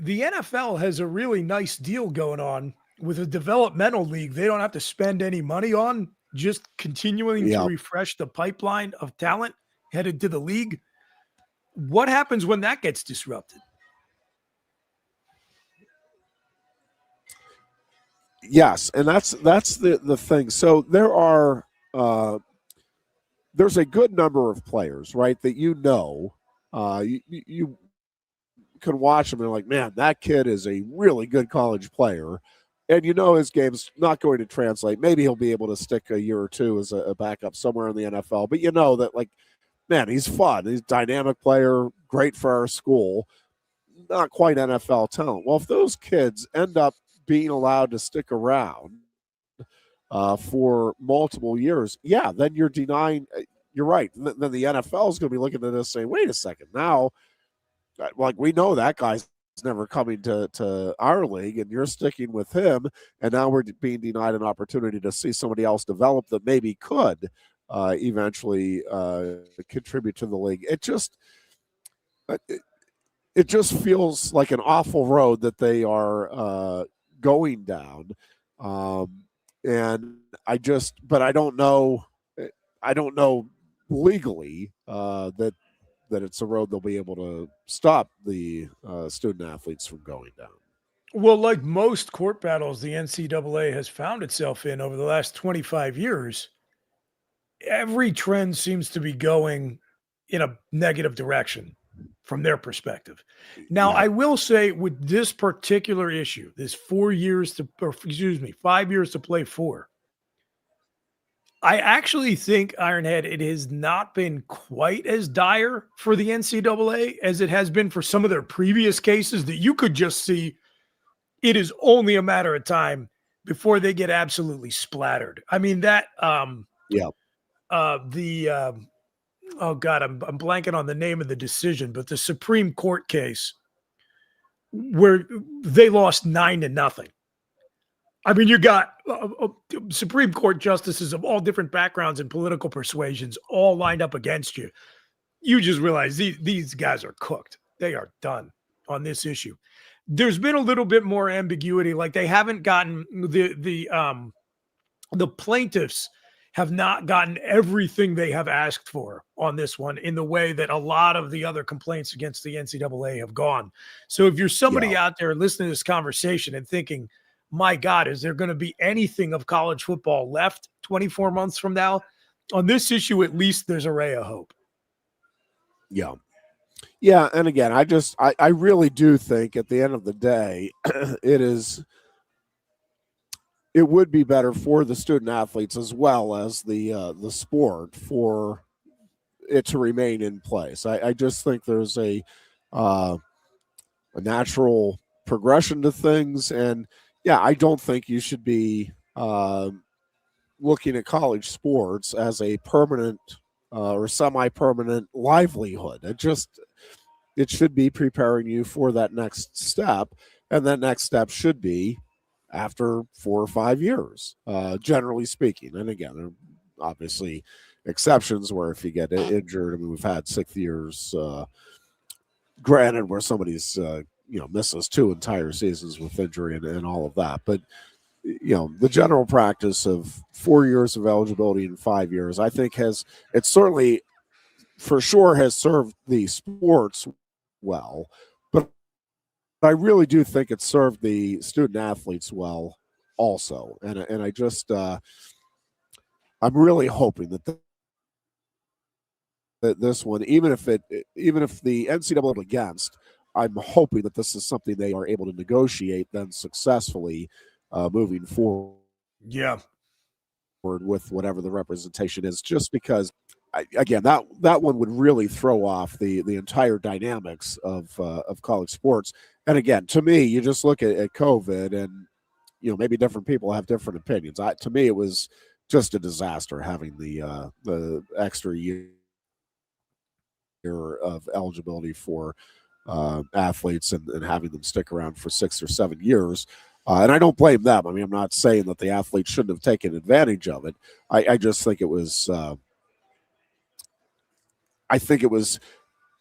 The NFL has a really nice deal going on with a developmental league. They don't have to spend any money on, just continuing to refresh the pipeline of talent headed to the league. What happens when that gets disrupted? Yes, and that's the thing. So there's a good number of players, right, that you can watch him and like, man, that kid is a really good college player. And his game's not going to translate. Maybe he'll be able to stick a year or two as a backup somewhere in the NFL. But that, like, man, he's fun. He's a dynamic player, great for our school. Not quite NFL talent. Well, if those kids end up being allowed to stick around for multiple years, then you're denying. You're right. Then the NFL is going to be looking at this saying, wait a second. Now, like, we know that guy's never coming to our league, and you're sticking with him, and now we're being denied an opportunity to see somebody else develop that maybe could eventually contribute to the league. It just feels like an awful road that they are going down, and but I don't know legally that it's a road they'll be able to stop the student athletes from going down. Well, like most court battles the NCAA has found itself in over the last 25 years, every trend seems to be going in a negative direction from their perspective. Now, I will say with this particular issue, this 5 years to play 4, I actually think, Ironhead, it has not been quite as dire for the NCAA as it has been for some of their previous cases that you could just see it is only a matter of time before they get absolutely splattered. I mean, that oh God, I'm blanking on the name of the decision, but the Supreme Court case where they lost 9-0. I mean, you got Supreme Court justices of all different backgrounds and political persuasions all lined up against you. You just realize these guys are cooked. They are done on this issue. There's been a little bit more ambiguity. Like, they haven't gotten the plaintiffs have not gotten everything they have asked for on this one in the way that a lot of the other complaints against the NCAA have gone. So if you're somebody out there listening to this conversation and thinking, my God, is there going to be anything of college football left 24 months from now? On this issue, at least there's a ray of hope. Yeah. Yeah. And again, I really do think at the end of the day, it would be better for the student athletes as well as the sport for it to remain in place. I just think there's a natural progression to things, and I don't think you should be looking at college sports as a permanent or semi-permanent livelihood. It should be preparing you for that next step, and that next step should be after 4 or 5 years, generally speaking. And again, there are obviously exceptions where if you get injured, I mean, we've had 6 years, granted, where somebody's misses 2 entire seasons with injury and all of that. But, the general practice of 4 years of eligibility in 5 years, I think it certainly for sure has served the sports well, but I really do think it served the student athletes well also. And I just, I'm really hoping that this one, even if the NCAA against, I'm hoping that this is something they are able to negotiate then successfully moving forward. Yeah. With whatever the representation is, just because, that one would really throw off the entire dynamics of college sports. And again, to me, you just look at COVID, and maybe different people have different opinions. To me, it was just a disaster having the extra year of eligibility for athletes and having them stick around for 6 or 7 years. And I don't blame them. I mean, I'm not saying that the athletes shouldn't have taken advantage of it. I just think it was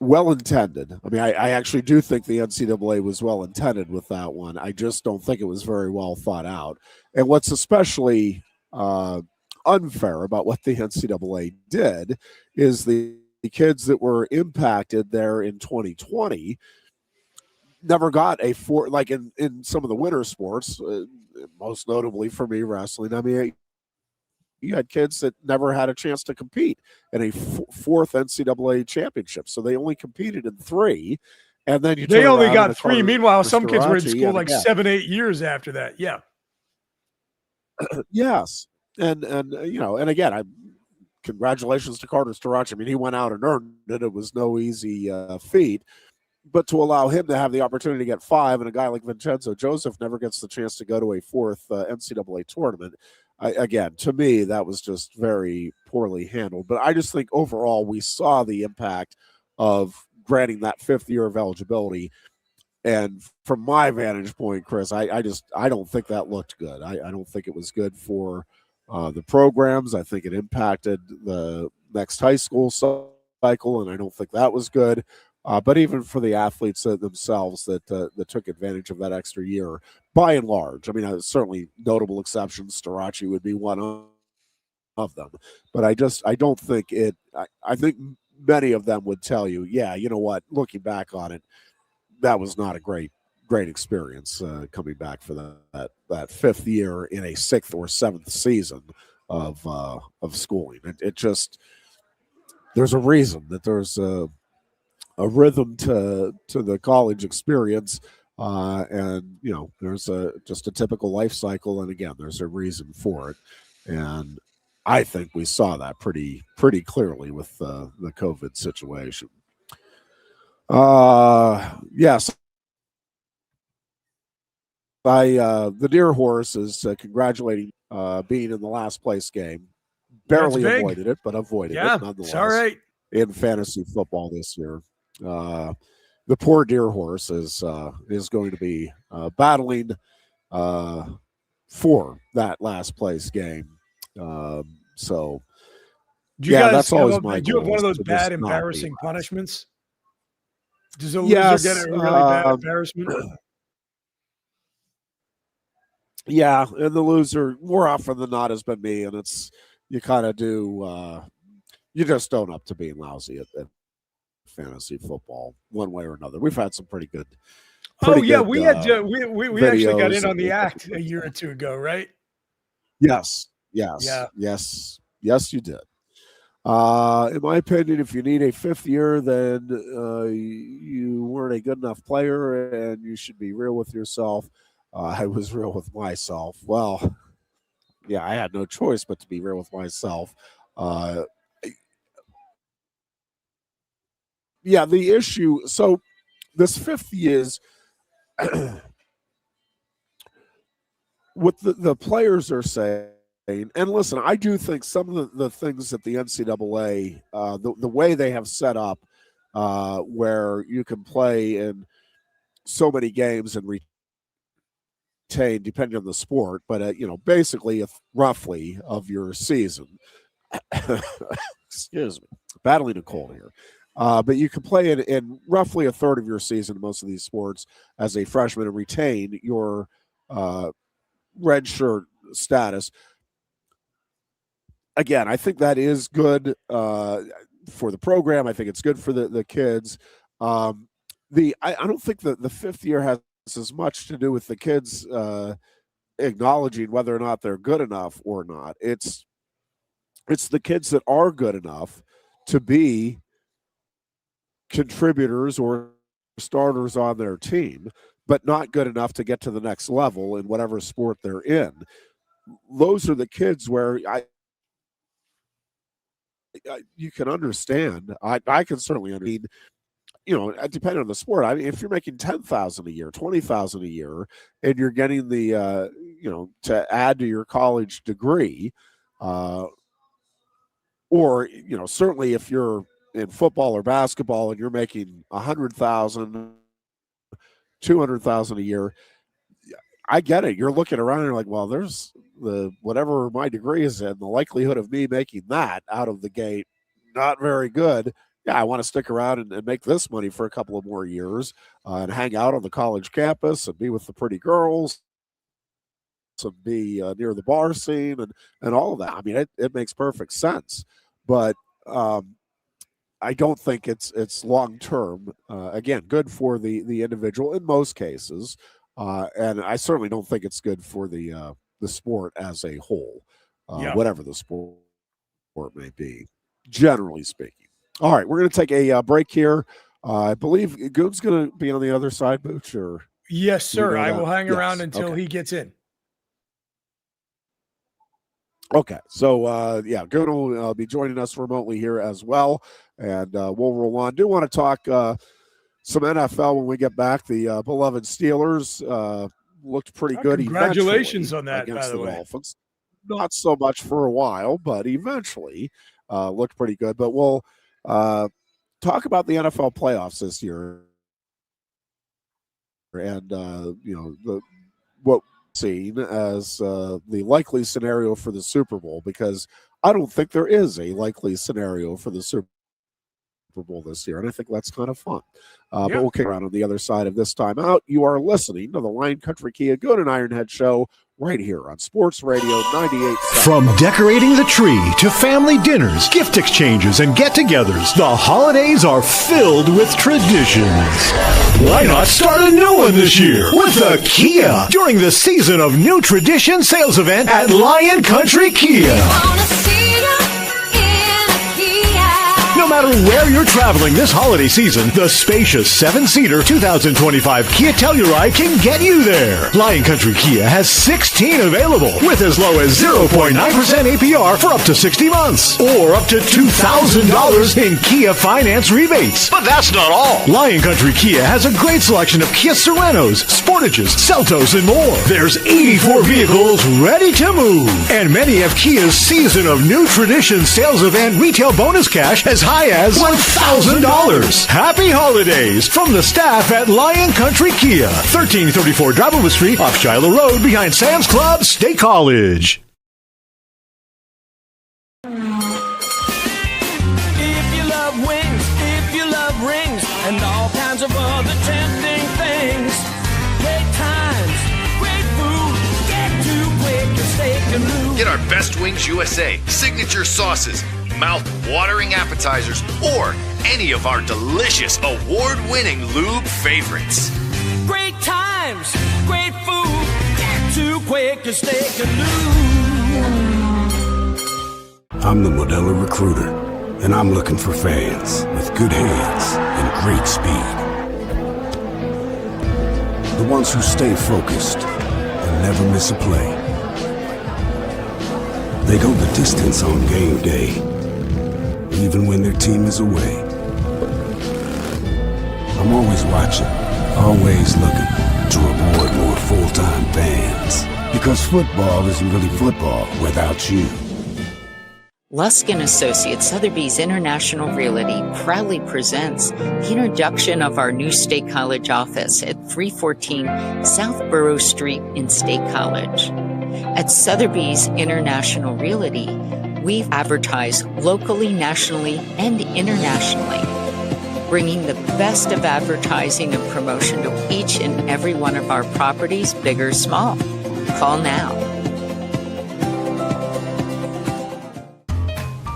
well intended. I mean, I actually do think the NCAA was well intended with that one. I just don't think it was very well thought out. And what's especially unfair about what the NCAA did is the kids that were impacted there in 2020 never got in some of the winter sports, most notably for me, wrestling. I mean, you had kids that never had a chance to compete in a fourth NCAA championship. So they only competed in 3. And then they only got and 3. Meanwhile, some kids were in Starace, school like yeah. 7, 8 years after that. Yeah. Yes. And and again, congratulations to Carter Starace. I mean, he went out and earned it. It was no easy feat. But to allow him to have the opportunity to get 5, and a guy like Vincenzo Joseph never gets the chance to go to a 4th NCAA tournament, again, to me, that was just very poorly handled. But I just think overall we saw the impact of granting that 5th year of eligibility. And from my vantage point, Chris, I don't think that looked good. I don't think it was good for the programs. I think it impacted the next high school cycle, and I don't think that was good. But even for the athletes themselves that took advantage of that extra year, by and large, I mean, certainly notable exceptions. Starace would be one of them. But I don't think it. I think many of them would tell you, yeah, you know what? Looking back on it, that was not a great experience coming back for that 5th year in a 6th or 7th season of schooling. It just, there's a reason that there's a rhythm to the college experience, and there's just a typical life cycle, and again, there's a reason for it, and I think we saw that pretty clearly with the COVID situation. Yes, the Deer Horse is congratulating being in the last place game. Barely avoided it, but avoided it nonetheless. It's all right. In fantasy football this year. The poor Deer Horse is going to be battling for that last place game. So, that's always my goal. Do you have one of those bad, embarrassing punishments? Does a loser get a really bad embarrassment? Yeah, and the loser more often than not has been me, and it's you kind of do. You just own up to being lousy at fantasy football one way or another. We've had some pretty good. We actually got in on the act a year or 2 ago, right? Yes, you did. In my opinion, if you need a 5th year, then you weren't a good enough player, and you should be real with yourself. I was real with myself. Well, yeah, I had no choice but to be real with myself. Yeah, the issue. So this 5th year is what the players are saying. And listen, I do think some of the things that the NCAA, the way they have set up, where you can play in so many games and retain, depending on the sport, but basically roughly of your season. Excuse me, battling a cold here. But you can play in roughly a third of your season in most of these sports as a freshman and retain your redshirt status. Again, I think that is good for the program. I think it's good for the kids. I don't think the 5th year has as much to do with the kids acknowledging whether or not they're good enough or not. It's the kids that are good enough to be contributors or starters on their team, but not good enough to get to the next level in whatever sport they're in. Those are the kids where you can understand. I can certainly understand. Depending on the sport. I mean, if you're making $10,000 a year, $20,000 a year, and you're getting the to add to your college degree, or certainly if you're in football or basketball and you're making $100,000, $200,000 a year, I get it. You're looking around and you're like, well, there's whatever my degree is in, the likelihood of me making that out of the gate, not very good. Yeah, I want to stick around and make this money for a couple of more years and hang out on the college campus and be with the pretty girls and be near the bar scene and all of that. I mean, it makes perfect sense. But I don't think it's long-term. Again, good for the individual in most cases. And I certainly don't think it's good for the sport as a whole, whatever the sport may be, generally speaking. All right, we're going to take a break here. I believe Goon's going to be on the other side, Booch, or yes, sir. I that? will hang Yes. around until Okay. he gets in. Okay, so Goon will be joining us remotely here as well, and we'll roll on. Do want to talk some NFL when we get back. The beloved Steelers looked pretty good. Congratulations on that, against by the way. Dolphins. Not so much for a while, but eventually looked pretty good. But we'll talk about the NFL playoffs this year, and what seen as the likely scenario for the Super Bowl, because I don't think there is a likely scenario for the Super Bowl this year, and I think that's kind of fun. But we'll kick around on the other side of this time out. You are listening to the Lion Country Kia Goon and Ironhead Show right here on Sports Radio 98. From decorating the tree to family dinners, gift exchanges, and get-togethers, the holidays are filled with traditions. Why not start a new one this year with a Kia during the Season of New Tradition sales event at Lion Country Kia? No matter where you're traveling this holiday season, the spacious 7-seater 2025 Kia Telluride can get you there. Lion Country Kia has 16 available with as low as 0.9% APR for up to 60 months or up to $2,000 in Kia finance rebates. But that's not all. Lion Country Kia has a great selection of Kia Sorentos, Sportages, Seltos, and more. There's 84 vehicles ready to move. And many have Kia's Season of New Tradition sales event retail bonus cash as high as $1,000. Happy holidays from the staff at Lion Country Kia, 1334 Driveover Street off Shiloh Road behind Sam's Club, State College. If you love wings, if you love rings, and all kinds of other tempting things, great times, great food, get to Quaker Steak Lube. Get our Best Wings USA signature sauces, mouth-watering appetizers, or any of our delicious award-winning lube favorites. Great times, great food, get to Quaker Steak Lube. I'm the Modelo Recruiter, and I'm looking for fans with good hands and great speed. The ones who stay focused and never miss a play. They go the distance on game day, even when their team is away. I'm always watching, always looking to reward more full-time fans. Because football isn't really football without you. Lusk & Associates Sotheby's International Realty proudly presents the introduction of our new State College office at 314 South Borough Street in State College. At Sotheby's International Realty, we advertise locally, nationally, and internationally, bringing the best of advertising and promotion to each and every one of our properties, big or small. Call now.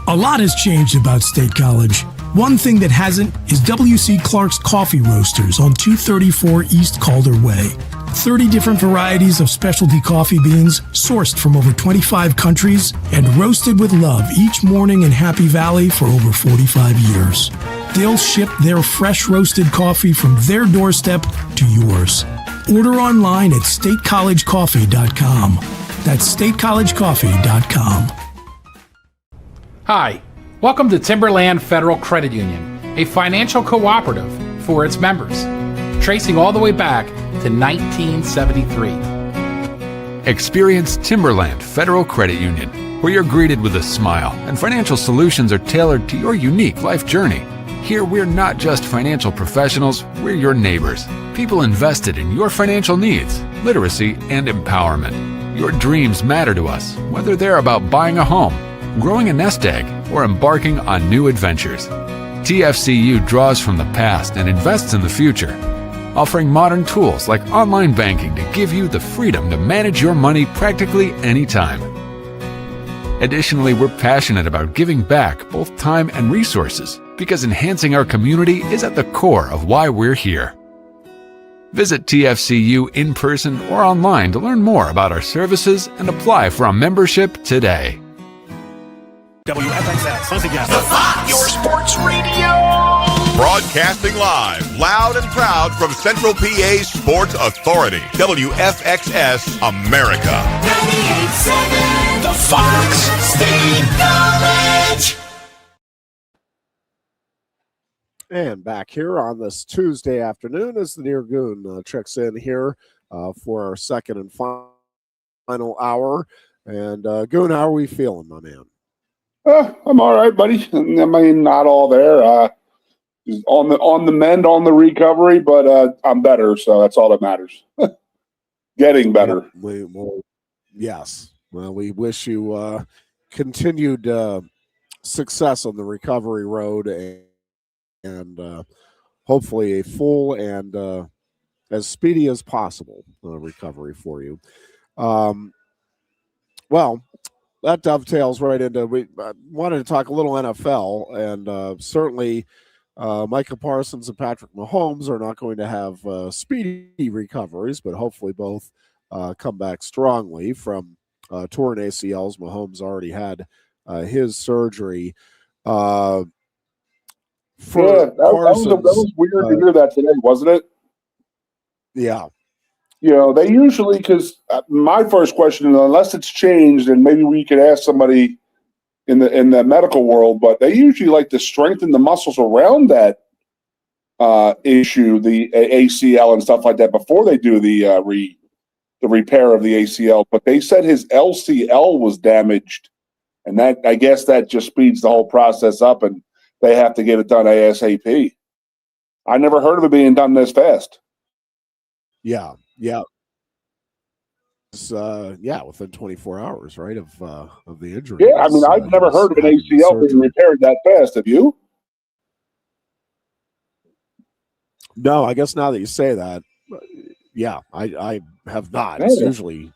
A lot has changed about State College. One thing that hasn't is W.C. Clark's Coffee Roasters on 234 East Calder Way. 30 different varieties of specialty coffee beans sourced from over 25 countries and roasted with love each morning in Happy Valley for over 45 years. They'll ship their fresh roasted coffee from their doorstep to yours. Order online at statecollegecoffee.com. That's statecollegecoffee.com. Hi, welcome to Timberland Federal Credit Union, a financial cooperative for its members, tracing all the way back to 1973. Experience Timberland Federal Credit Union, where you're greeted with a smile and financial solutions are tailored to your unique life journey. Here, we're not just financial professionals, we're your neighbors, people invested in your financial needs, literacy, and empowerment. Your dreams matter to us, whether they're about buying a home, growing a nest egg, or embarking on new adventures. TFCU draws from the past and invests in the future, offering modern tools like online banking to give you the freedom to manage your money practically anytime. Additionally, we're passionate about giving back both time and resources because enhancing our community is at the core of why we're here. Visit TFCU in person or online to learn more about our services and apply for a membership today. WFXS, once again. Your sports radio. Broadcasting live, loud and proud from Central PA's Sports Authority, WFXS America. 98.7 The Fox State College. And back here on this Tuesday afternoon as the Near Goon checks in here for our second and final hour. And Goon, how are we feeling, my man? I'm all right, buddy. I mean, not all there. On the mend, on the recovery, but I'm better, so that's all that matters. Getting better. Yes. Well, we wish you continued success on the recovery road and hopefully a full and as speedy as possible recovery for you. Well, that dovetails right into we wanted to talk a little NFL, and certainly Micah Parsons and Patrick Mahomes are not going to have speedy recoveries, but hopefully both come back strongly from torn ACLs. Mahomes already had his surgery. That was weird to hear that today, wasn't it? Yeah. You know, they usually, because my first question, unless it's changed, and maybe we could ask somebody in the medical world, but they usually like to strengthen the muscles around that issue, the ACL and stuff like that, before they do the repair of the ACL. But they said his LCL was damaged, and that, I guess, that just speeds the whole process up, and they have to get it done ASAP. I never heard of it being done this fast. Yeah. It's, within 24 hours, right, of the injury. Yeah, I mean, I've never heard of an ACL being repaired that fast. Have you? No, I guess now that you say that, yeah, I have not. It's usually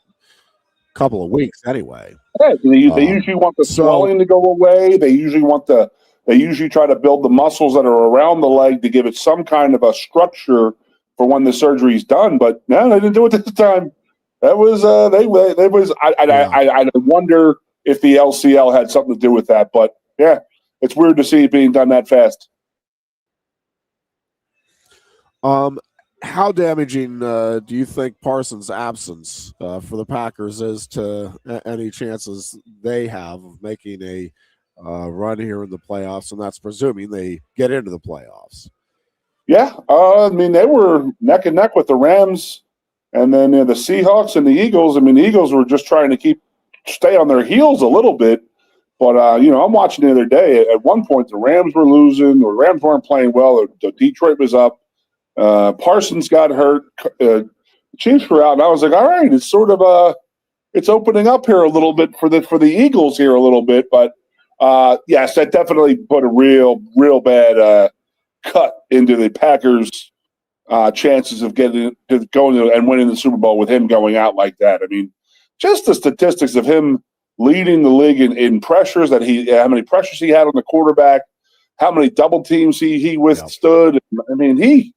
a couple of weeks anyway. Yeah, they usually want the swelling to go away. They usually try to build the muscles that are around the leg to give it some kind of a structure for when the surgery's done. But no, they didn't do it this time. That was I wonder if the LCL had something to do with that. But yeah, it's weird to see it being done that fast. How damaging do you think Parsons' absence for the Packers is to any chances they have of making a run here in the playoffs? And that's presuming they get into the playoffs. Yeah, I mean, they were neck and neck with the Rams, and then the Seahawks and the Eagles. I mean, the Eagles were just trying to stay on their heels a little bit. But, I'm watching the other day. At one point, the Rams were losing. The Rams weren't playing well. The Detroit was up. Parsons got hurt. The Chiefs were out. And I was like, all right, it's sort of it's opening up here a little bit for the Eagles here a little bit. But, yes, that definitely put a real bad cut into the Packers' chances of going and winning the Super Bowl with him going out like that. I mean, just the statistics of him leading the league in pressures, how many pressures he had on the quarterback, how many double teams he withstood. Yep. I mean, he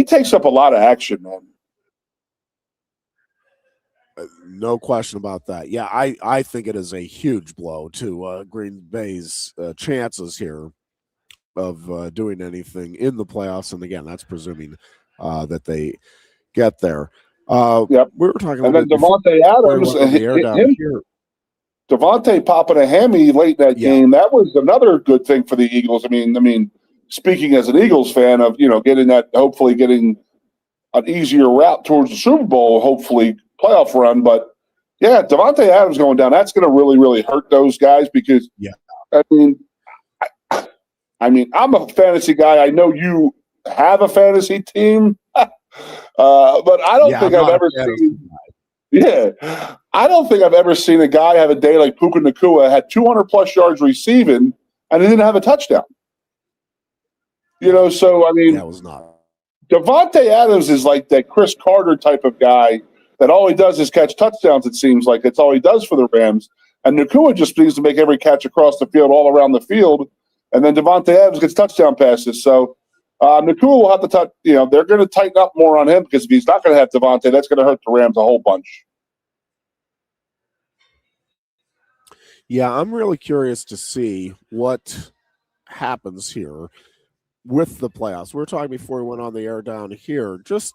takes up a lot of action, man. No question about that. Yeah, I think it is a huge blow to Green Bay's chances here of doing anything in the playoffs. And again, that's presuming that they get there. Yep. We were talking about Devontae Adams, Devontae popping a hammy late in that game. That was another good thing for the Eagles. I mean, speaking as an Eagles fan of, hopefully getting an easier route towards the Super Bowl, hopefully playoff run. But yeah, Devontae Adams going down, that's going to really, really hurt those guys because, I mean, I'm a fantasy guy. I know you have a fantasy team, but I don't think I've ever seen. Yeah, I don't think I've ever seen a guy have a day like Puka Nacua, had 200+ yards receiving, and he didn't have a touchdown. So I mean, that was not. Devontae Adams is like that Chris Carter type of guy that all he does is catch touchdowns. It seems like that's all he does for the Rams. And Nacua just needs to make every catch across the field, all around the field. And then Devontae Adams gets touchdown passes. So Nacua will have to touch. They're going to tighten up more on him because if he's not going to have Devontae, that's going to hurt the Rams a whole bunch. Yeah, I'm really curious to see what happens here with the playoffs. We were talking before we went on the air down here. Just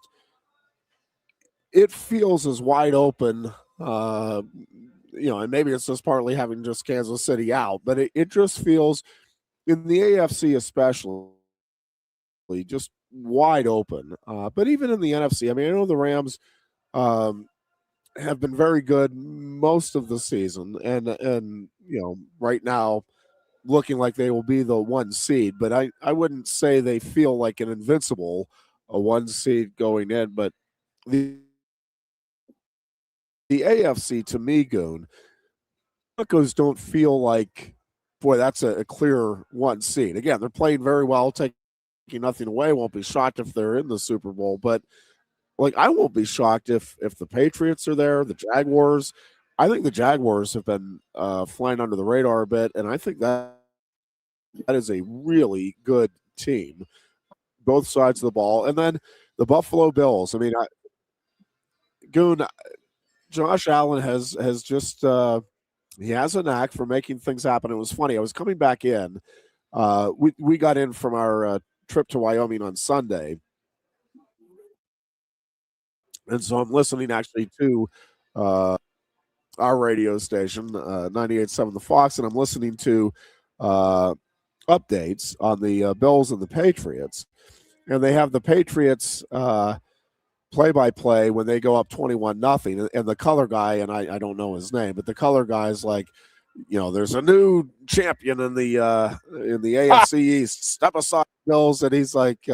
it feels as wide open, and maybe it's just partly having just Kansas City out, but it just feels in the AFC especially just wide open. But even in the NFC, I mean, I know the Rams have been very good most of the season, and right now looking like they will be the 1 seed, but I wouldn't say they feel like an invincible a 1 seed going in. But the AFC to me, Goon, Broncos don't feel like, boy, that's a clear 1 seed. Again, they're playing very well, taking nothing away. Won't be shocked if they're in the Super Bowl, but like I won't be shocked if the Patriots are there, the Jaguars. I think the Jaguars have been flying under the radar a bit, and I think that is a really good team, both sides of the ball. And then the Buffalo Bills. I mean, Goon, Josh Allen has just he has a knack for making things happen. It was funny. I was coming back in. We got in from our trip to Wyoming on Sunday, and so I'm listening actually to our radio station, 98.7 The Fox, and I'm listening to updates on the Bills and the Patriots, and they have the Patriots play-by-play when they go up 21-0, and the color guy, and I don't know his name, but the color guy is like, there's a new champion in the AFC East. Step aside, Bills, and he's like,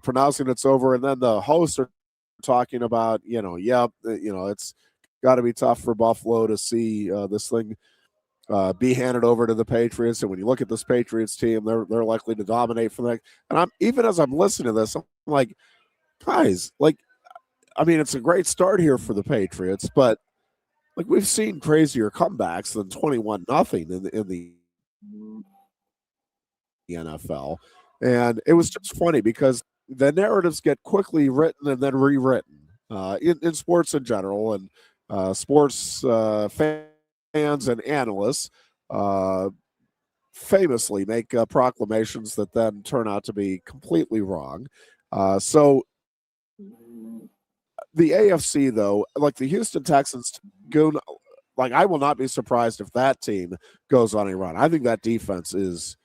pronouncing it's over, and then the hosts are talking about, it's got to be tough for Buffalo to see this thing be handed over to the Patriots. And when you look at this Patriots team, they're likely to dominate for that. And even as I'm listening to this, I'm like, guys, it's a great start here for the Patriots, but we've seen crazier comebacks than 21-0 in the NFL. And it was just funny because the narratives get quickly written and then rewritten in sports in general, and sports fans and analysts famously make proclamations that then turn out to be completely wrong. So the AFC, though, like the Houston Texans, Goon, I will not be surprised if that team goes on a run. I think that defense is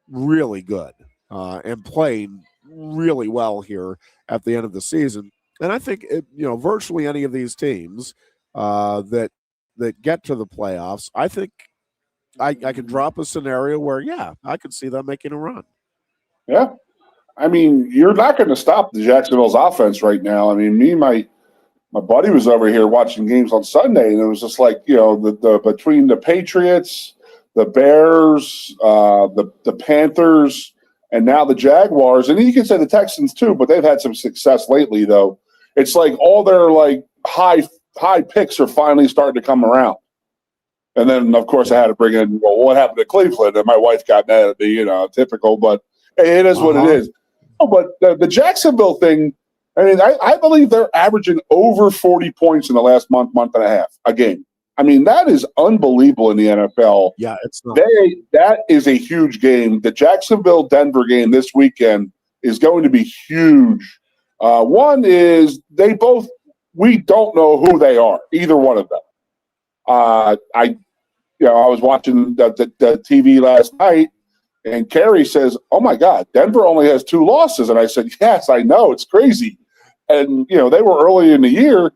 really good and playing really well here at the end of the season. And I think, virtually any of these teams that get to the playoffs, I think I can drop a scenario where, I could see them making a run. Yeah. I mean, you're not going to stop the Jacksonville's offense right now. I mean, my buddy was over here watching games on Sunday, and it was just like, the between the Patriots, the Bears, the Panthers, and now the Jaguars, and you can say the Texans too, but they've had some success lately, though. It's like all their high picks are finally starting to come around. And then, of course, I had to bring in, what happened to Cleveland? And my wife got mad at me, typical, but hey, it is what it is. Oh, but the Jacksonville thing, I mean, I believe they're averaging over 40 points in the last month and a half a game. I mean, that is unbelievable in the NFL. Yeah, it's not. That is a huge game. The Jacksonville-Denver game this weekend is going to be huge. One is we don't know who they are, either one of them. I was watching the TV last night, and Carrie says, "Oh my God, Denver only has 2 losses." And I said, "Yes, I know, it's crazy." And they were early in the year.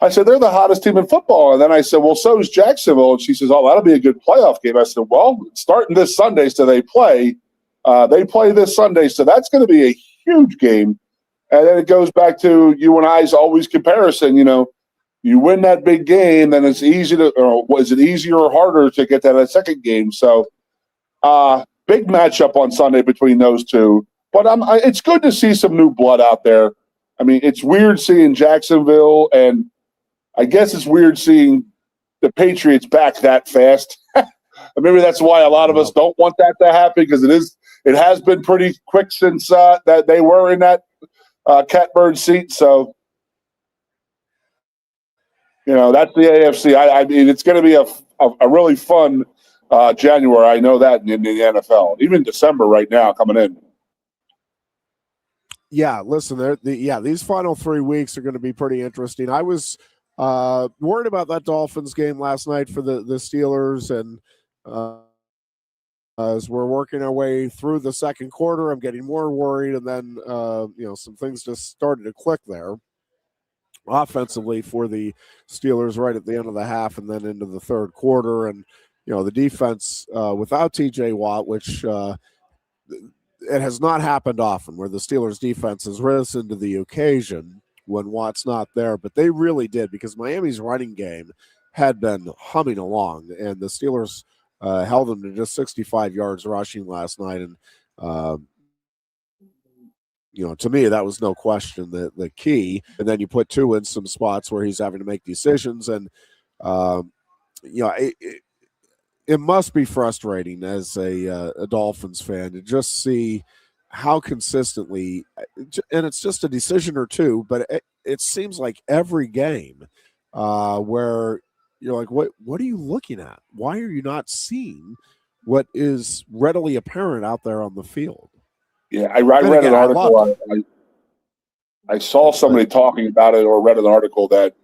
I said, "They're the hottest team in football." And then I said, "Well, so is Jacksonville." And she says, "Oh, that'll be a good playoff game." I said, "Well, starting this Sunday, so they play this Sunday, so that's going to be a huge game." And then it goes back to you and I's always comparison. You win that big game, then it's easy to, or is it easier or harder to get that second game? So, big matchup on Sunday between those two. But it's good to see some new blood out there. I mean, it's weird seeing Jacksonville, and I guess it's weird seeing the Patriots back that fast. Maybe that's why a lot of us don't want that to happen, because it has been pretty quick since that they were in that catbird seat. So, that's the AFC. I mean, it's going to be a really fun January. I know that in the NFL, even December right now coming in. Yeah, listen, these final 3 weeks are going to be pretty interesting. I was worried about that Dolphins game last night for the Steelers, and as we're working our way through the second quarter, I'm getting more worried, and then some things just started to click there offensively for the Steelers right at the end of the half and then into the third quarter. And the defense without TJ Watt, which it has not happened often, where the Steelers defense has risen to the occasion when Watt's not there, but they really did, because Miami's running game had been humming along, and the Steelers held them to just 65 yards rushing last night. And to me, that was no question the key. And then you put Tua in some spots where he's having to make decisions, and it must be frustrating as a Dolphins fan to just see how consistently, and it's just a decision or two, but it seems like every game where you're like, what are you looking at? Why are you not seeing what is readily apparent out there on the field? Yeah, I read an article. I saw somebody talking about it, or read an article that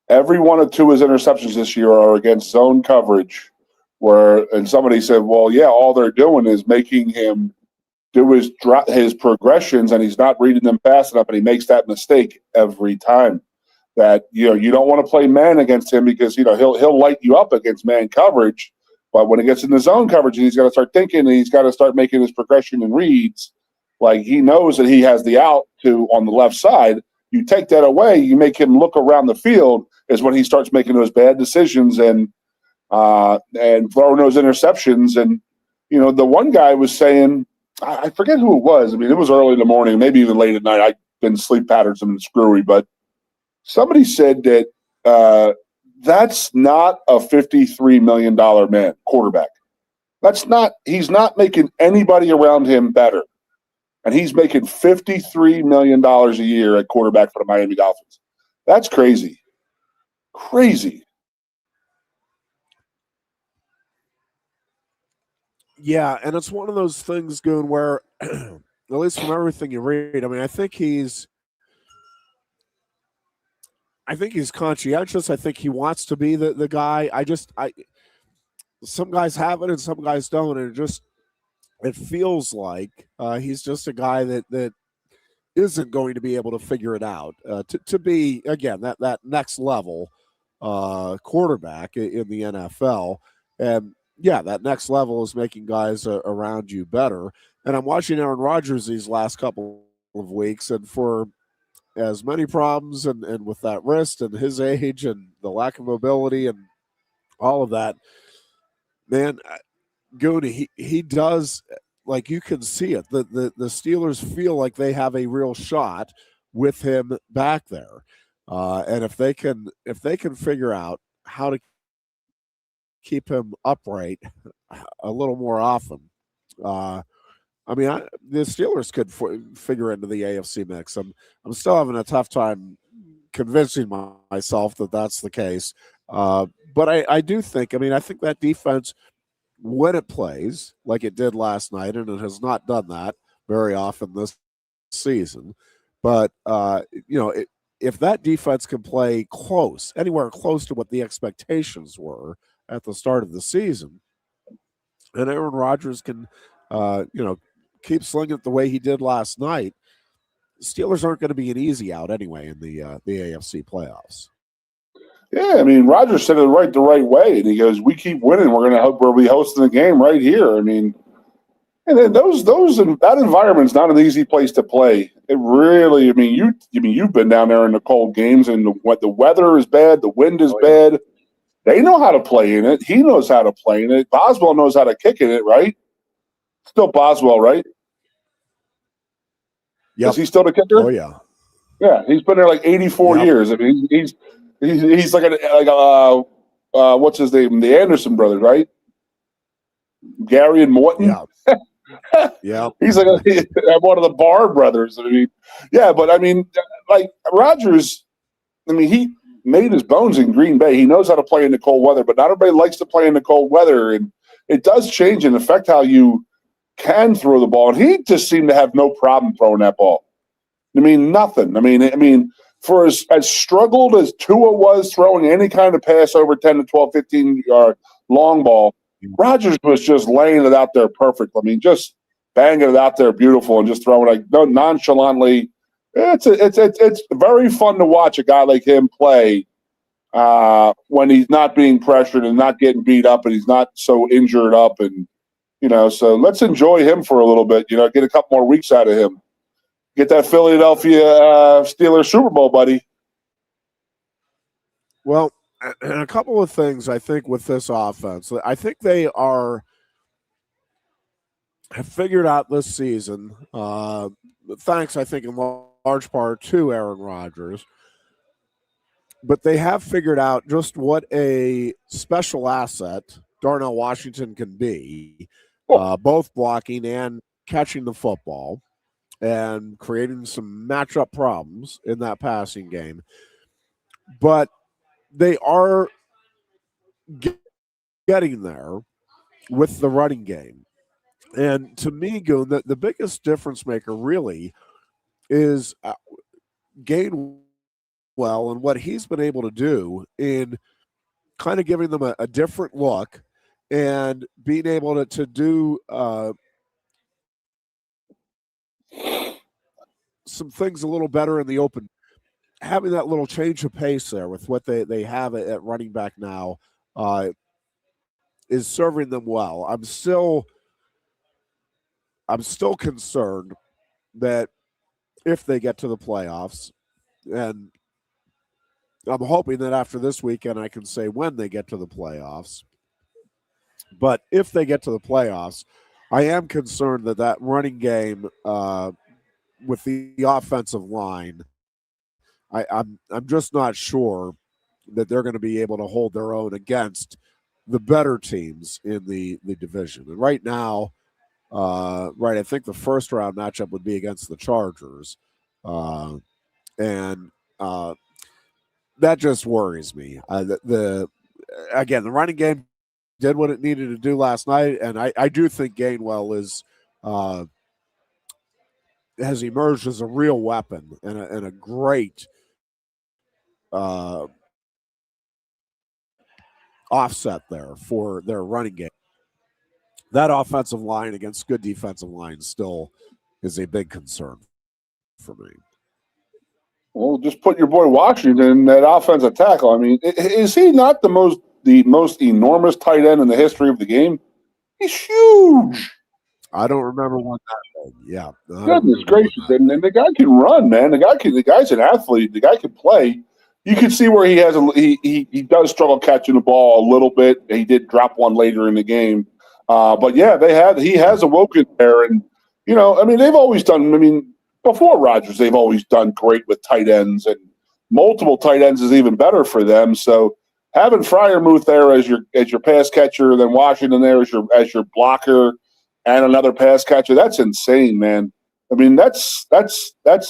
every one of Tua's interceptions this year are against zone coverage. And somebody said, well, yeah, all they're doing is making him do his progressions, and he's not reading them fast enough, and he makes that mistake every time. That you don't want to play man against him, because he'll light you up against man coverage, but when it gets in the zone coverage, he's got to start thinking, and he's got to start making his progression and reads. Like, he knows that he has the out on the left side. You take that away, you make him look around the field, is when he starts making those bad decisions and throwing those interceptions. And the one guy was saying, I forget who it was. I mean, it was early in the morning, maybe even late at night. I've been sleep patterns have been screwy, but somebody said that that's not a $53 million man quarterback. He's not making anybody around him better. And he's making $53 million a year at quarterback for the Miami Dolphins. That's crazy. Crazy. Yeah, and it's one of those things, Goon, where, at least from everything you read, I mean, I think he's conscientious. I think he wants to be the guy. Some guys have it and some guys don't, and it feels like he's just a guy that isn't going to be able to figure it out to be, again, that next level quarterback in the NFL. And yeah, that next level is making guys around you better. And I'm watching Aaron Rodgers these last couple of weeks, and for as many problems and with that wrist and his age and the lack of mobility and all of that, man, Goody, he does, like, you can see it. The Steelers feel like they have a real shot with him back there. And if they can figure out how to keep him upright a little more often, the Steelers could figure into the AFC mix. I'm still having a tough time convincing myself that that's the case. But I do think, I think that defense, when it plays like it did last night, and it has not done that very often this season, but if that defense can play anywhere close to what the expectations were at the start of the season, and Aaron Rodgers can keep slinging it the way he did last night, Steelers aren't going to be an easy out anyway in the AFC playoffs. Yeah, Rodgers said it the right way, and he goes, "We keep winning, we'll be hosting the game right here." And then that environment's not an easy place to play. It really, you've been down there in the cold games, and the weather is bad, the wind is bad. They know how to play in it. He knows how to play in it. Boswell knows how to kick in it, right? Still Boswell, right? Yeah. Is he still the kicker? Oh yeah. Yeah, he's been there like 84 years. He's like what's his name? The Anderson brothers, right? Gary and Morton. Yeah. Yeah. He's like one of the Barr brothers. Like Rodgers, he made his bones in Green Bay. He knows how to play in the cold weather, but not everybody likes to play in the cold weather, and it does change and affect how you can throw the ball. And he just seemed to have no problem throwing that ball. I mean, nothing. I mean, for as struggled as Tua was throwing any kind of pass over 10 to 12, 15-yard long ball, Rodgers was just laying it out there perfect. I mean, just banging it out there beautiful and just throwing like nonchalantly. It's very fun to watch a guy like him play when he's not being pressured and not getting beat up and he's not so injured up. And, so let's enjoy him for a little bit, get a couple more weeks out of him. Get that Philadelphia Steelers Super Bowl, buddy. Well, and a couple of things I think with this offense. I think they have figured out this season, thanks, I think, in large part to Aaron Rodgers, but they have figured out just what a special asset Darnell Washington can be, both blocking and catching the football and creating some matchup problems in that passing game. But they are getting there with the running game. And to me, Goon, the biggest difference maker really is Gainwell and what he's been able to do in kind of giving them a different look and being able to do some things a little better in the open. Having that little change of pace there with what they have at running back now is serving them well. I'm still concerned that if they get to the playoffs, and I'm hoping that after this weekend I can say when they get to the playoffs, but if they get to the playoffs, I am concerned that running game with the offensive line, I'm just not sure that they're going to be able to hold their own against the better teams in the division. And right now, I think the first round matchup would be against the Chargers. And that just worries me. The running game did what it needed to do last night, and I do think Gainwell has emerged as a real weapon and a great offset there for their running game. That offensive line against good defensive lines still is a big concern for me. Well, just put your boy Washington in that offensive tackle. I mean, is he not the most enormous tight end in the history of the game? He's huge. I don't remember one that big. Yeah. Goodness gracious. And the guy can run, man. The guy's an athlete. The guy can play. You can see where he has he does struggle catching the ball a little bit. He did drop one later in the game. But yeah, he has awoken there. And, they've always done, before Rodgers, they've always done great with tight ends, and multiple tight ends is even better for them. So having Freiermuth there as your pass catcher, then Washington there as your blocker and another pass catcher, that's insane, man. That's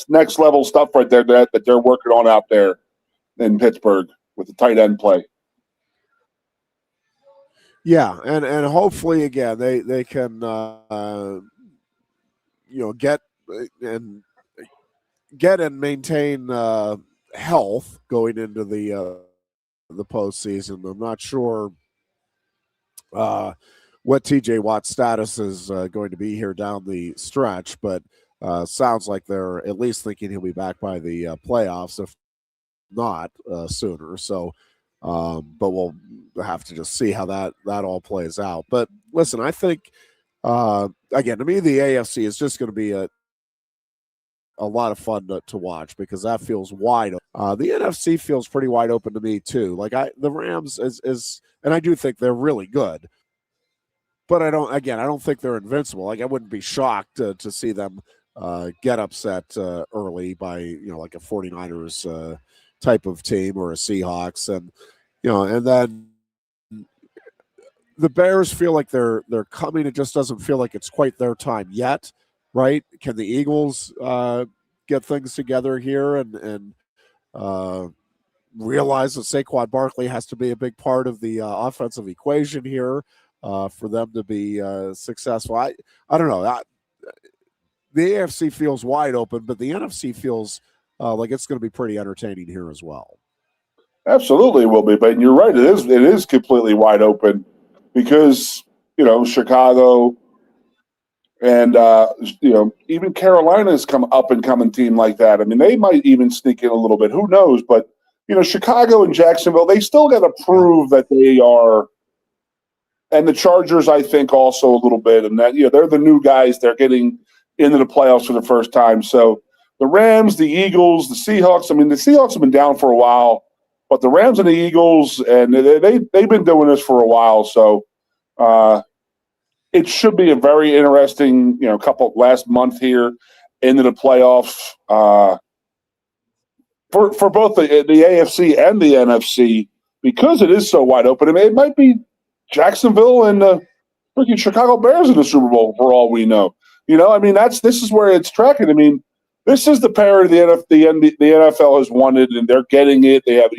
next level stuff right there that they're working on out there in Pittsburgh with the tight end play. Yeah, and hopefully again they can get and maintain health going into the postseason. I'm not sure what TJ Watt's status is going to be here down the stretch, but sounds like they're at least thinking he'll be back by the playoffs, if not sooner. So, but we'll have to just see how that all plays out. But listen, I think again, to me, the AFC is just going to be a lot of fun to watch because that feels wide open. The NFC feels pretty wide open to me too. Like the Rams is, and I do think they're really good, but I don't think they're invincible. Like I wouldn't be shocked to see them get upset early by like a 49ers type of team or a Seahawks, and and then the Bears feel like they're coming. It just doesn't feel like it's quite their time yet. Right? Can the Eagles get things together here and realize that Saquon Barkley has to be a big part of the offensive equation here for them to be successful? I don't know. the AFC feels wide open, but the NFC feels like it's going to be pretty entertaining here as well. Absolutely will be, but you're right. It is completely wide open because, Chicago and, even Carolina's come up and coming team like that. I mean, they might even sneak in a little bit. Who knows? But, Chicago and Jacksonville, they still got to prove that they are. And the Chargers, I think, also a little bit. And that, they're the new guys. They're getting into the playoffs for the first time. So the Rams, the Eagles, the Seahawks, the Seahawks have been down for a while. But the Rams and the Eagles, and they've been doing this for a while. So it should be a very interesting, couple last month here into the playoffs for both the AFC and the NFC because it is so wide open. I mean, it might be Jacksonville and the freaking Chicago Bears in the Super Bowl for all we know. This is where it's tracking. I mean, this is the parity the NFL has wanted, and they're getting it. They have,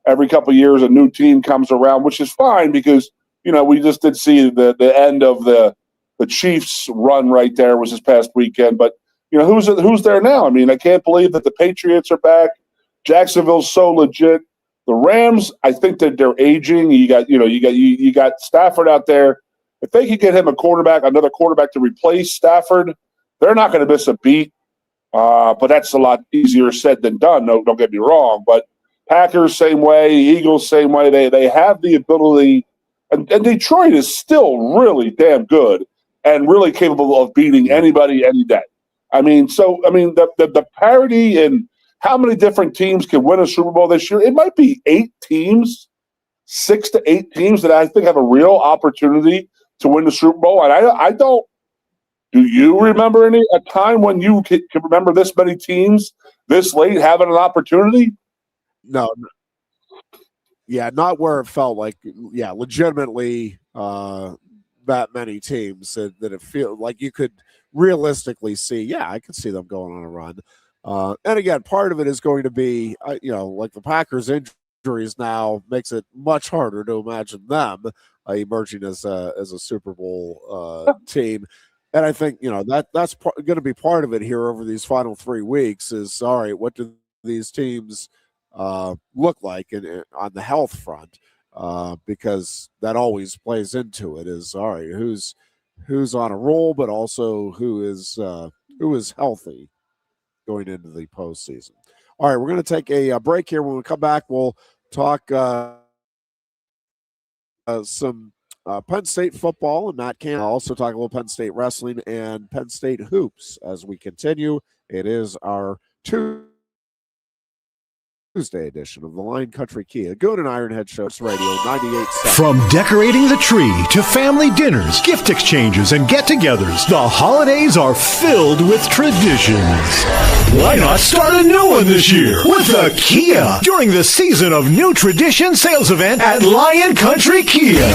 every couple of years a new team comes around, which is fine because, we just did see the end of the Chiefs run right there was this past weekend. But, who's there now? I mean, I can't believe that the Patriots are back. Jacksonville's so legit. The Rams, I think that they're aging. You got Stafford out there. If they could get him another quarterback to replace Stafford, they're not going to miss a beat. But that's a lot easier said than done. No, don't get me wrong. But Packers, same way. Eagles, same way. They have the ability. And Detroit is still really damn good and really capable of beating anybody any day. The parity in how many different teams can win a Super Bowl this year, it might be 8 teams, 6 to 8 teams that I think have a real opportunity to win the Super Bowl. And I don't. Do you remember a time when you can remember this many teams this late having an opportunity? No. Yeah, not where it felt like, legitimately that many teams that it feel like you could realistically see, I could see them going on a run. And again, part of it is going to be, like the Packers' injuries now makes it much harder to imagine them emerging as a Super Bowl team. And I think, that's going to be part of it here over these final 3 weeks is, all right, what do these teams look like on the health front? Because that always plays into it is, all right, who's on a roll, but also who is healthy going into the postseason. All right, we're going to take a break here. When we come back, we'll talk some Penn State football and Matt Camp. I'll also talk a little Penn State wrestling and Penn State hoops as we continue. It is our Tuesday edition of the Lion Country Kia Goon and Ironhead Shows Radio 98.7. From decorating the tree to family dinners, gift exchanges, and get-togethers, the holidays are filled with traditions. Why not start a new one this year with a Kia during the Season of New Tradition sales event at Lion Country Kia?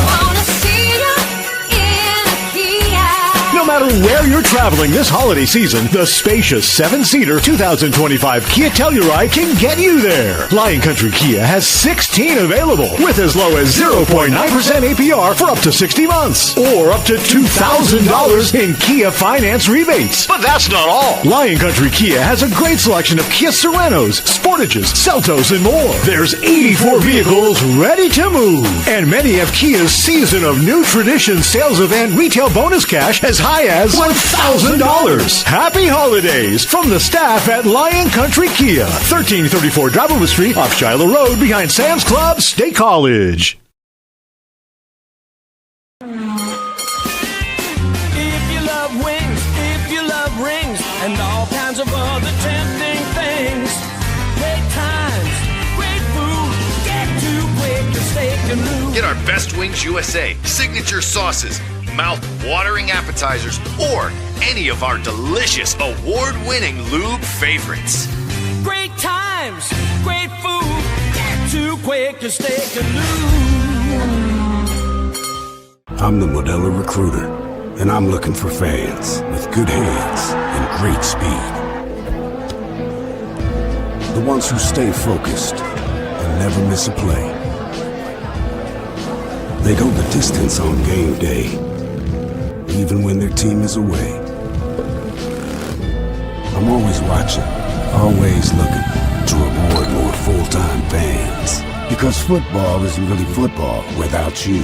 No matter where you're traveling this holiday season, the spacious 7-seater 2025 Kia Telluride can get you there. Lion Country Kia has 16 available with as low as 0.9% APR for up to 60 months or up to $2,000 in Kia finance rebates. But that's not all. Lion Country Kia has a great selection of Kia Sorentos, Sportages, Seltos, and more. There's 84 vehicles ready to move. And many have Kia's Season of New Tradition sales event retail bonus cash as high as $1,000. Happy holidays from the staff at Lion Country Kia, 1334 Driveover Street off Shiloh Road behind Sam's Club, State College. If you love wings, if you love rings, and all kinds of other tempting things, great times, great food, get to Quaker Steak Lube. Get our Best Wings USA signature sauces, mouth-watering appetizers, or any of our delicious award-winning lube favorites. Great times, great food, get to Quaker Steak Lube. I'm the Modelo Recruiter, and I'm looking for fans with good hands and great speed. The ones who stay focused and never miss a play. They go the distance on game day, even when their team is away. I'm always watching, always looking to reward more full-time fans. Because football isn't really football without you.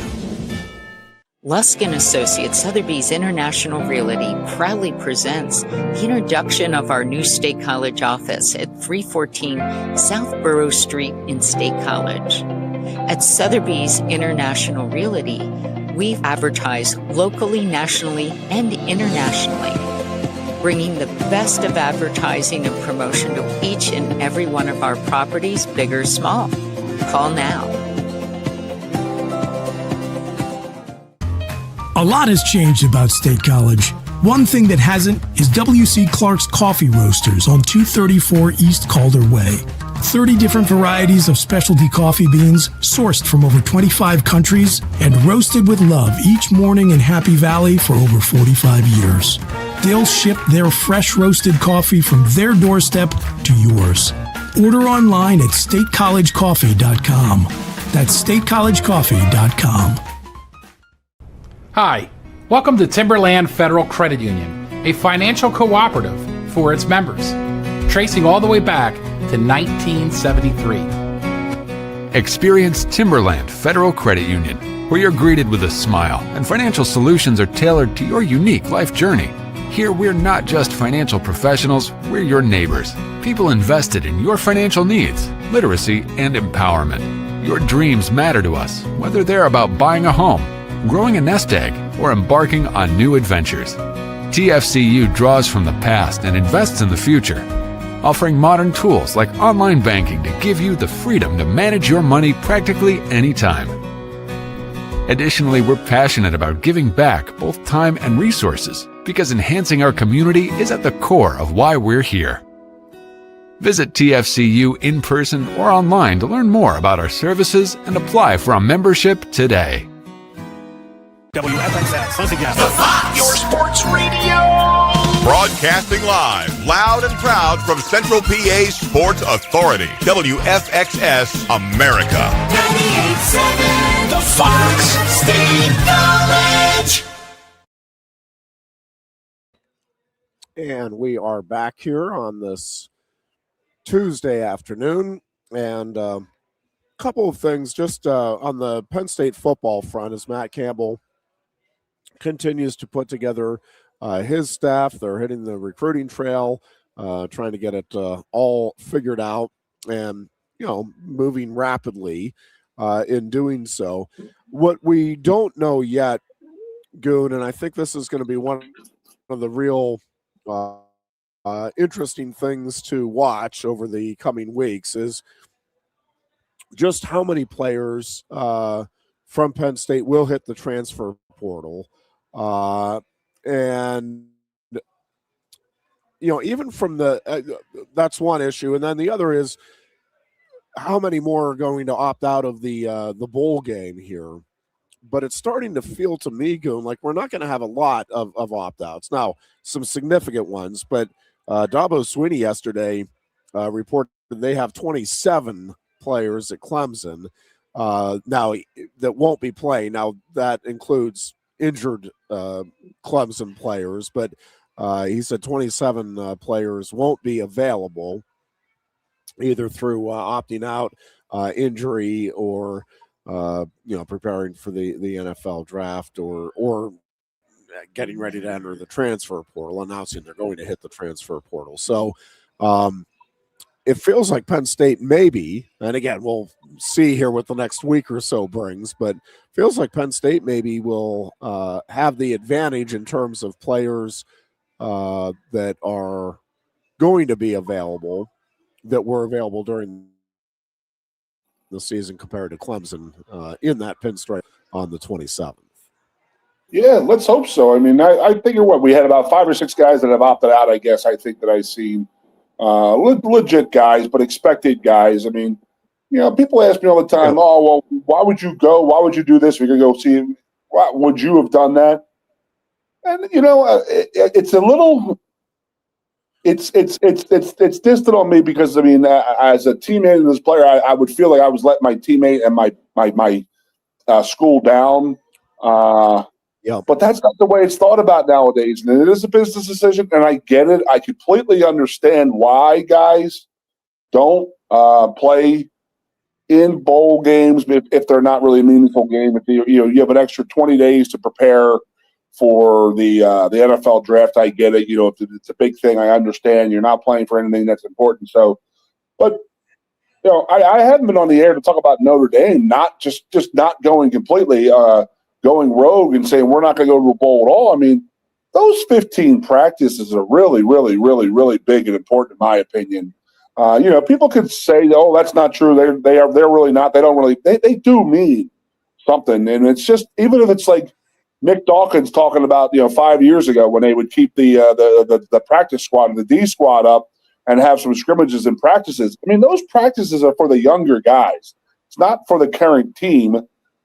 Lusk & Associates Sotheby's International Realty proudly presents the introduction of our new State College office at 314 South Borough Street in State College. At Sotheby's International Realty, we advertise locally, nationally, and internationally, bringing the best of advertising and promotion to each and every one of our properties, big or small. Call now. A lot has changed about State College. One thing that hasn't is W.C. Clark's Coffee Roasters on 234 East Calder Way. 30 different varieties of specialty coffee beans sourced from over 25 countries and roasted with love each morning in Happy Valley for over 45 years. They'll ship their fresh roasted coffee from their doorstep to yours. Order online at statecollegecoffee.com. That's statecollegecoffee.com. Hi, welcome to Timberland Federal Credit Union, a financial cooperative for its members, tracing all the way back to 1973. Experience Timberland Federal Credit Union, where you're greeted with a smile and financial solutions are tailored to your unique life journey. Here, we're not just financial professionals, we're your neighbors. People invested in your financial needs, literacy, and empowerment. Your dreams matter to us, whether they're about buying a home, growing a nest egg, or embarking on new adventures. TFCU draws from the past and invests in the future, offering modern tools like online banking to give you the freedom to manage your money practically anytime. Additionally, we're passionate about giving back both time and resources because enhancing our community is at the core of why we're here. Visit TFCU in person or online to learn more about our services and apply for a membership today. WFXS, once again. The Fox, your sports radio. Broadcasting live, loud and proud from Central PA's Sports Authority. WFXS America. 98.7 The Fox State College. And we are back here on this Tuesday afternoon. And a couple of things just on the Penn State football front as Matt Campbell continues to put together his staff. They're hitting the recruiting trail, trying to get it all figured out and, moving rapidly in doing so. What we don't know yet, Goon, and I think this is going to be one of the real interesting things to watch over the coming weeks, is just how many players from Penn State will hit the transfer portal. And, even from that's one issue. And then the other is how many more are going to opt out of the bowl game here. But it's starting to feel to me, Goon, like we're not going to have a lot of opt-outs. Now, some significant ones, but Dabo Swinney yesterday reported they have 27 players at Clemson now that won't be playing. Now, that includes injured Clemson players, but he said 27 players won't be available either through opting out, injury, or preparing for the NFL draft, or getting ready to enter the transfer portal, announcing they're going to hit the transfer portal. So it feels like Penn State maybe, and again, we'll see here what the next week or so brings, but feels like Penn State maybe will have the advantage in terms of players that are going to be available, that were available during the season compared to Clemson in that pinstripe on the 27th. Yeah, let's hope so. I mean, I figure we had about 5 or 6 guys that have opted out, I guess. I think that I've seen legit guys, but expected guys. I mean, people ask me all the time, oh, well, why would you go? Why would you do this? We're going to go see him. Why would you have done that? And, it's a little – it's distant on me because, I mean, as a teammate and as a player, I would feel like I was letting my teammate and my school down. Yeah. But that's not the way it's thought about nowadays. And it is a business decision, and I get it. I completely understand why guys don't play in bowl games if they're not really a meaningful game. If you have an extra 20 days to prepare for the NFL draft, I get it. If it's a big thing, I understand. You're not playing for anything that's important. So, but I haven't been on the air to talk about Notre Dame, not just not going completely going rogue and saying we're not going to go to a bowl at all. I mean, those 15 practices are really, really, really, really big and important in my opinion. People could say, "Oh, that's not true." They're really not. They don't really. They do mean something, and it's just even if it's like Nick Dawkins talking about 5 years ago when they would keep the practice squad and the D squad up and have some scrimmages and practices. I mean, those practices are for the younger guys. It's not for the current team.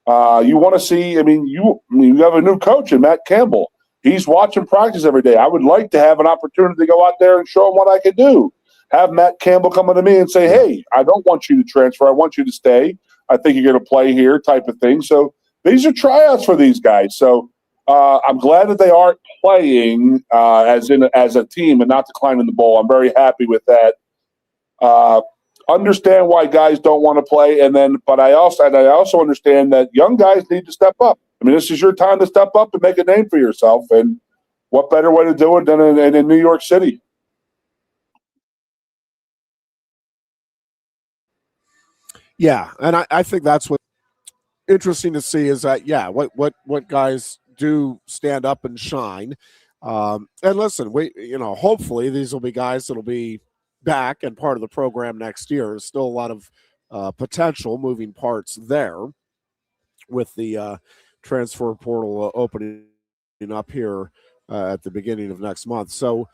You want to see. I mean, you have a new coach in Matt Campbell. He's watching practice every day. I would like to have an opportunity to go out there and show him what I could do. Have Matt Campbell come to me and say, "Hey, I don't want you to transfer. I want you to stay. I think you're going to play here," type of thing. So these are tryouts for these guys. So I'm glad that they aren't playing as a team and not declining the bowl. I'm very happy with that. Understand why guys don't want to play, but I also understand that young guys need to step up. I mean, this is your time to step up and make a name for yourself. And what better way to do it than in New York City? Yeah, and I think that's what's interesting to see is that what guys do stand up and shine. And listen, hopefully these will be guys that'll be back and part of the program next year. There's still a lot of potential moving parts there with the transfer portal opening up here at the beginning of next month. So,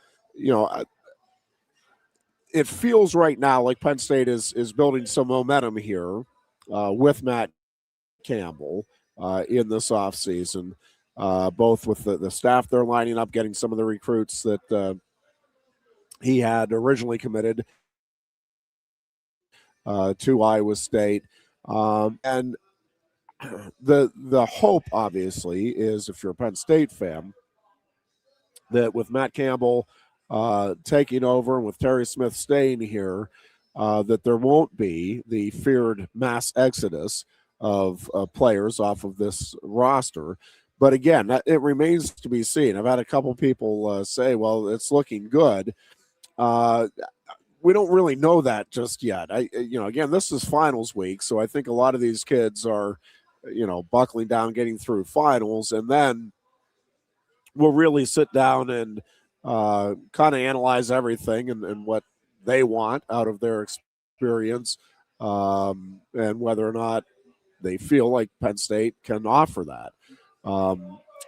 it feels right now like Penn State is building some momentum here with Matt Campbell in this offseason, both with the staff they're lining up, getting some of the recruits that he had originally committed to Iowa State. And the hope, obviously, is if you're a Penn State fan, that with Matt Campbell taking over and with Terry Smith staying here, that there won't be the feared mass exodus of players off of this roster. But again, it remains to be seen. I've had a couple people say, well, it's looking good. We don't really know that just yet. Again, this is finals week, so I think a lot of these kids are, buckling down, getting through finals, and then we'll really sit down and kind of analyze everything and what they want out of their experience, and whether or not they feel like Penn State can offer that.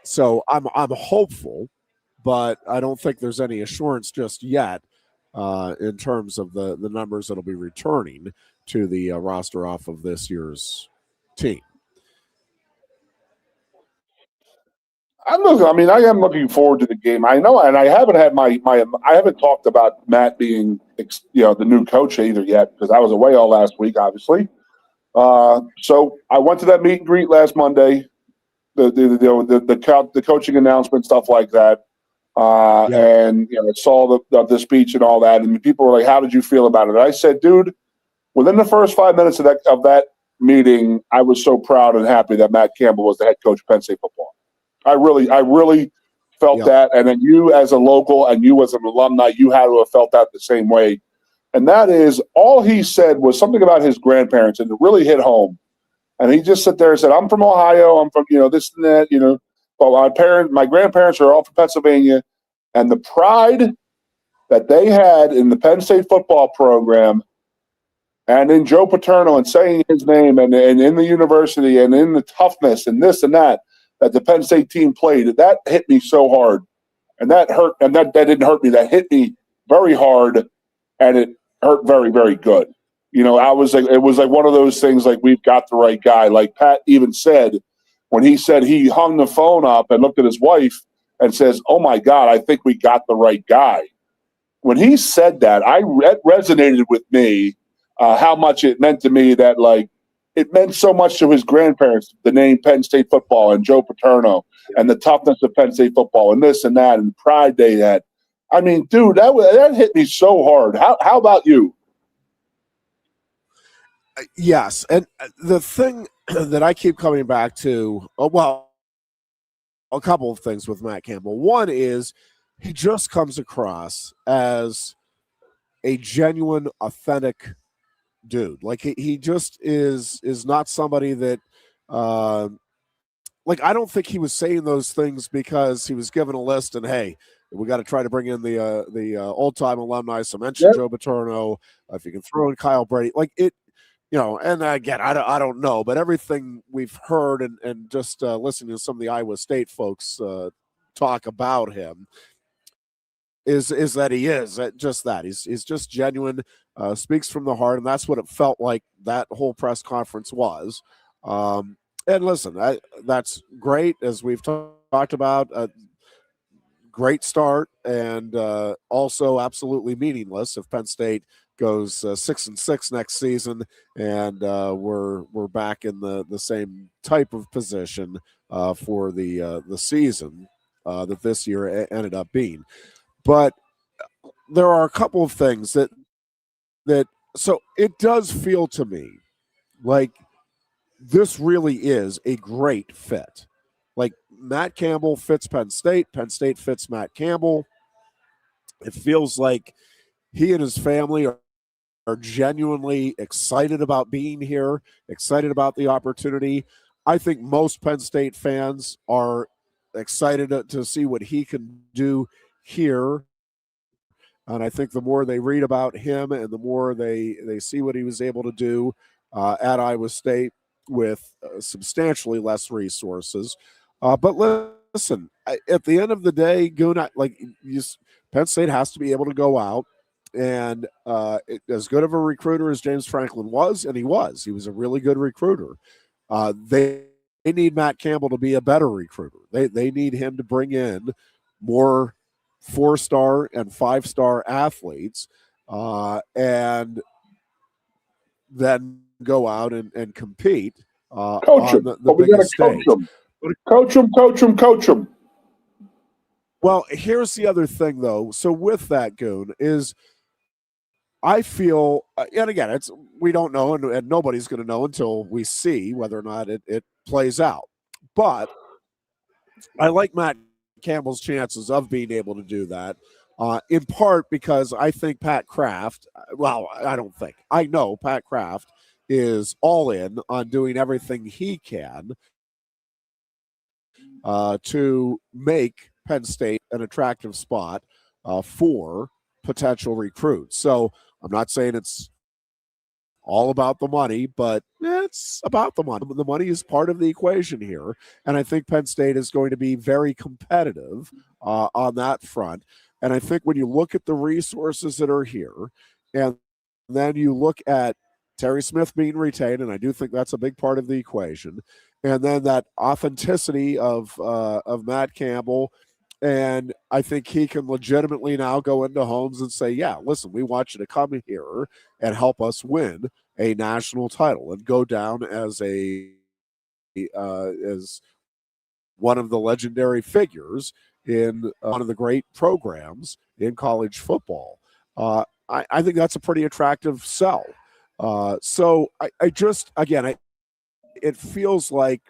So I'm hopeful, but I don't think there's any assurance just yet in terms of the numbers that'll be returning to the roster off of this year's team. I am looking forward to the game. I know, and I haven't had I haven't talked about Matt being, the new coach either yet because I was away all last week, obviously. So I went to that meet and greet last Monday, the coaching announcement, stuff like that. And I saw the speech and all that, and people were like, "How did you feel about it?" And I said, "Dude, within the first 5 minutes of that meeting, I was so proud and happy that Matt Campbell was the head coach of Penn State football. I really felt that, and then you as a local and you as an alumni, you had to have felt that the same way. And that is all he said was something about his grandparents, and it really hit home. And he just sat there and said, "I'm from Ohio. I'm from this and that. But my grandparents are all from Pennsylvania, and the pride that they had in the Penn State football program, and in Joe Paterno and saying his name, and in the university, and in the toughness and this and that the Penn State team played, that hit me so hard, and that hurt, and that didn't hurt me. That hit me very hard, and it hurt very, very good. It was like one of those things. Like, we've got the right guy. Like Pat even said when he said he hung the phone up and looked at his wife and says, "Oh my God, I think we got the right guy." When he said that, it resonated with me how much it meant to me that it meant so much to his grandparents, the name Penn State football and Joe Paterno and the toughness of Penn State football and this and that and the pride they had. I mean, dude, that hit me so hard. How about you? Yes, and the thing that I keep coming back to, a couple of things with Matt Campbell. One is he just comes across as a genuine, authentic dude. Like he just is not somebody that like I don't think he was saying those things because he was given a list and hey, we got to try to bring in the old time alumni. So mention Joe Paterno. If you can throw in Kyle Brady, like it, and again, I don't know, but everything we've heard and just listening to some of the Iowa State folks talk about him is that he is just that. He's just genuine, speaks from the heart, and that's what it felt like that whole press conference was. And listen, that's great, as we've talked about. Great start, and also absolutely meaningless if Penn State goes 6-6 next season, and we're back in the same type of position for the season that this year ended up being. But there are a couple of things that so it does feel to me like this really is a great fit. Like Matt Campbell fits Penn State fits Matt Campbell. It feels like he and his family are genuinely excited about being here, excited about the opportunity. I think most Penn State fans are excited to see what he can do here. And I think the more they read about him and the more they see what he was able to do at Iowa State with substantially less resources. But listen, at the end of the day, Goon, Penn State has to be able to go out and as good of a recruiter as James Franklin was, and he was a really good recruiter. They need Matt Campbell to be a better recruiter. They need him to bring in more 4-star and 5-star athletes, and then go out and compete on the biggest stage. Coach him. Well, here's the other thing, though. So with that, Goon, is I feel, and again, we don't know, and nobody's going to know until we see whether or not it plays out. But I like Matt Campbell's chances of being able to do that, in part because I think Pat Kraft, I know Pat Kraft is all in on doing everything he can to make Penn State an attractive spot for potential recruits. So I'm not saying it's all about the money, but it's about the money. The money is part of the equation here, and I think Penn State is going to be very competitive on that front. And I think when you look at the resources that are here, and then you look at Terry Smith being retained, and I do think that's a big part of the equation, and then that authenticity of Matt Campbell. And I think he can legitimately now go into homes and say, yeah, listen, we want you to come here and help us win a national title and go down as as one of the legendary figures in one of the great programs in college football. I think that's a pretty attractive sell. So it feels like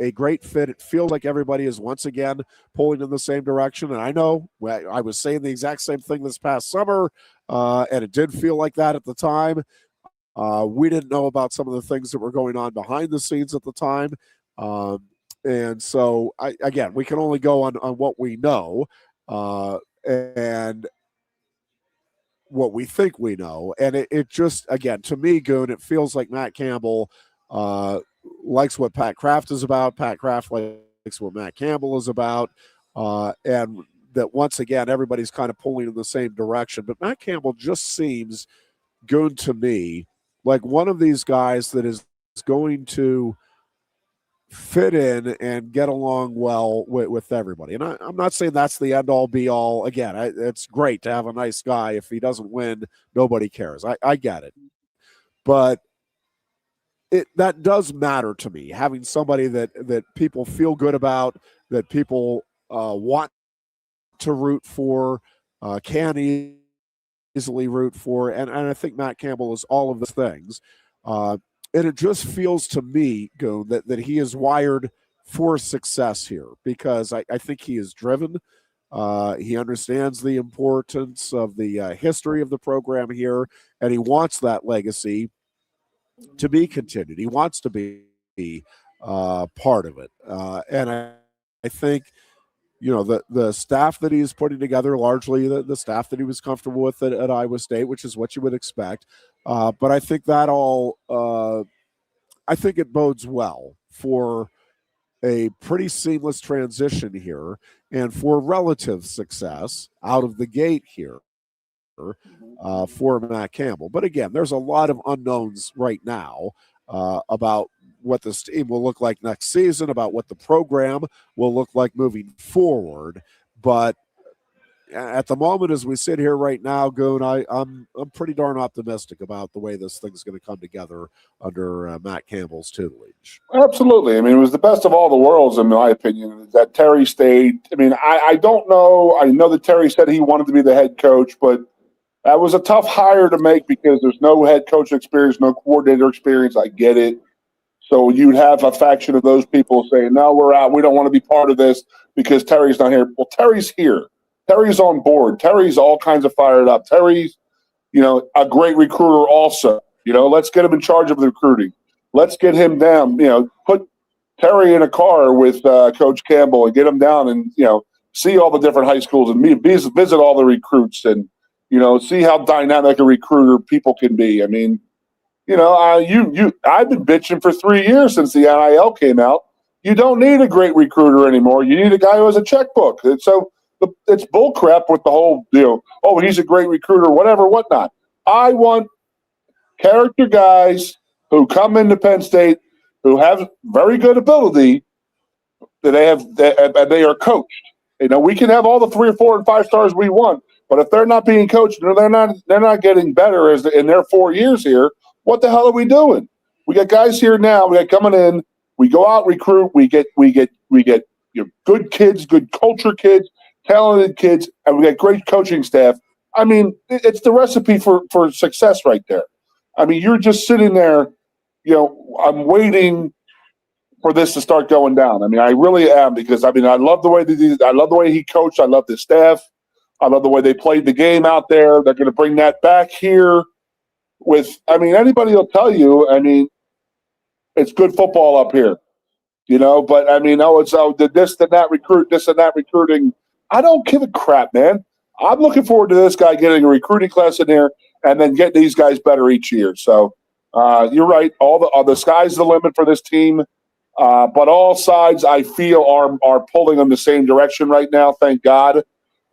a great fit. It feels like everybody is once again pulling in the same direction. And I know I was saying the exact same thing this past summer, and it did feel like that at the time. We didn't know about some of the things that were going on behind the scenes at the time. And so, we can only go on what we know and what we think we know. And it just, again, to me, Goon, it feels like Matt Campbell likes what Pat Kraft is about. Pat Kraft likes what Matt Campbell is about. And that once again, everybody's kind of pulling in the same direction. But Matt Campbell just seems, Goon, to me, like one of these guys that is going to fit in and get along well with everybody. And I'm not saying that's the end all be all. Again, it's great to have a nice guy. If he doesn't win, nobody cares. I get it. But that does matter to me, having somebody that people feel good about, that people want to root for, can easily root for, and I think Matt Campbell is all of those things. And it just feels to me, Goon, that he is wired for success here, because I think he is driven. He understands the importance of the history of the program here, and he wants that legacy to be continued. He wants to be part of it. And I think, the staff that he's putting together, largely the staff that he was comfortable with at Iowa State, which is what you would expect. But I think that I think it bodes well for a pretty seamless transition here and for relative success out of the gate here for Matt Campbell. But again, there's a lot of unknowns right now about what this team will look like next season, about what the program will look like moving forward. But at the moment, as we sit here right now, Goon, I'm pretty darn optimistic about the way this thing's going to come together under Matt Campbell's tutelage. Absolutely. I mean, it was the best of all the worlds, in my opinion, that Terry stayed. I mean, I don't know. I know that Terry said he wanted to be the head coach, but that was a tough hire to make because there's no head coach experience, no coordinator experience. I get it. So you'd have a faction of those people saying, no, we're out. We don't want to be part of this because Terry's not here. Well, Terry's here. Terry's on board. Terry's all kinds of fired up. Terry's, a great recruiter also. Let's get him in charge of the recruiting. Let's get him down, put Terry in a car with Coach Campbell and get him down and, see all the different high schools and visit all the recruits and, see how dynamic a recruiter people can be. I mean, I've been bitching for 3 years since the NIL came out. You don't need a great recruiter anymore. You need a guy who has a checkbook. And so it's bullcrap with the whole deal. Oh, he's a great recruiter, whatever, whatnot. I want character guys who come into Penn State who have very good ability. That they are coached. We can have all the 3 or 4 and 5 stars we want, but if they're not being coached, they're not getting better in their 4 years here. What the hell are we doing? We got guys here now. We got coming in. We go out recruit. We get good kids, good culture kids, talented kids, and we got great coaching staff. I mean, it's the recipe for success right there. I mean, you're just sitting there. I'm waiting for this to start going down. I mean, I really am because I love the way I love the way he coached. I love the staff. I love the way they played the game out there. They're going to bring that back here. Anybody will tell you, it's good football up here, but it's this and that recruiting. I don't give a crap, man. I'm looking forward to this guy getting a recruiting class in here and then getting these guys better each year. So you're right. All the sky's the limit for this team. But all sides, I feel, are pulling in the same direction right now. Thank God.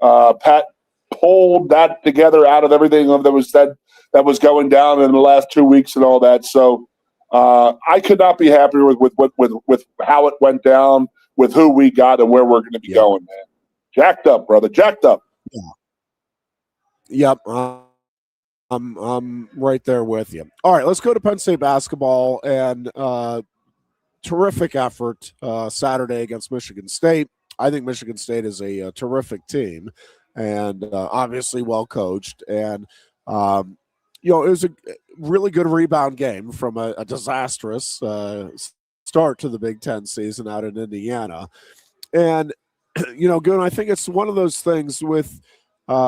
Pat pulled that together out of everything that was said. That was going down in the last 2 weeks and all that. So I could not be happier with how it went down, with who we got and where we're going to be going, man. Jacked up, brother. Jacked up. Yeah. Yep. I'm right there with you. All right, let's go to Penn State basketball and terrific effort Saturday against Michigan State. I think Michigan State is a terrific team and obviously well coached. And it was a really good rebound game from a disastrous start to the Big Ten season out in Indiana. And, Goon, I think it's one of those things with,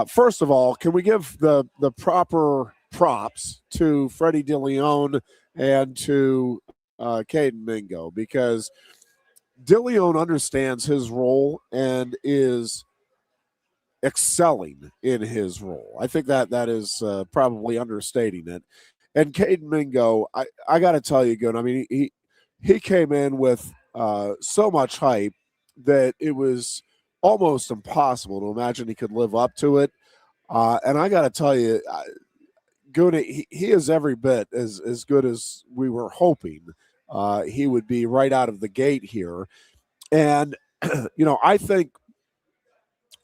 first of all, can we give the proper props to Freddie DeLeon and to Caden Mingo? Because DeLeon understands his role and is excelling in his role. I think that is probably understating it. And Caden Mingo, I got to tell you, Goon, he came in with so much hype that it was almost impossible to imagine he could live up to it. And I got to tell you, Goon, he is every bit as good as we were hoping he would be right out of the gate here. And, I think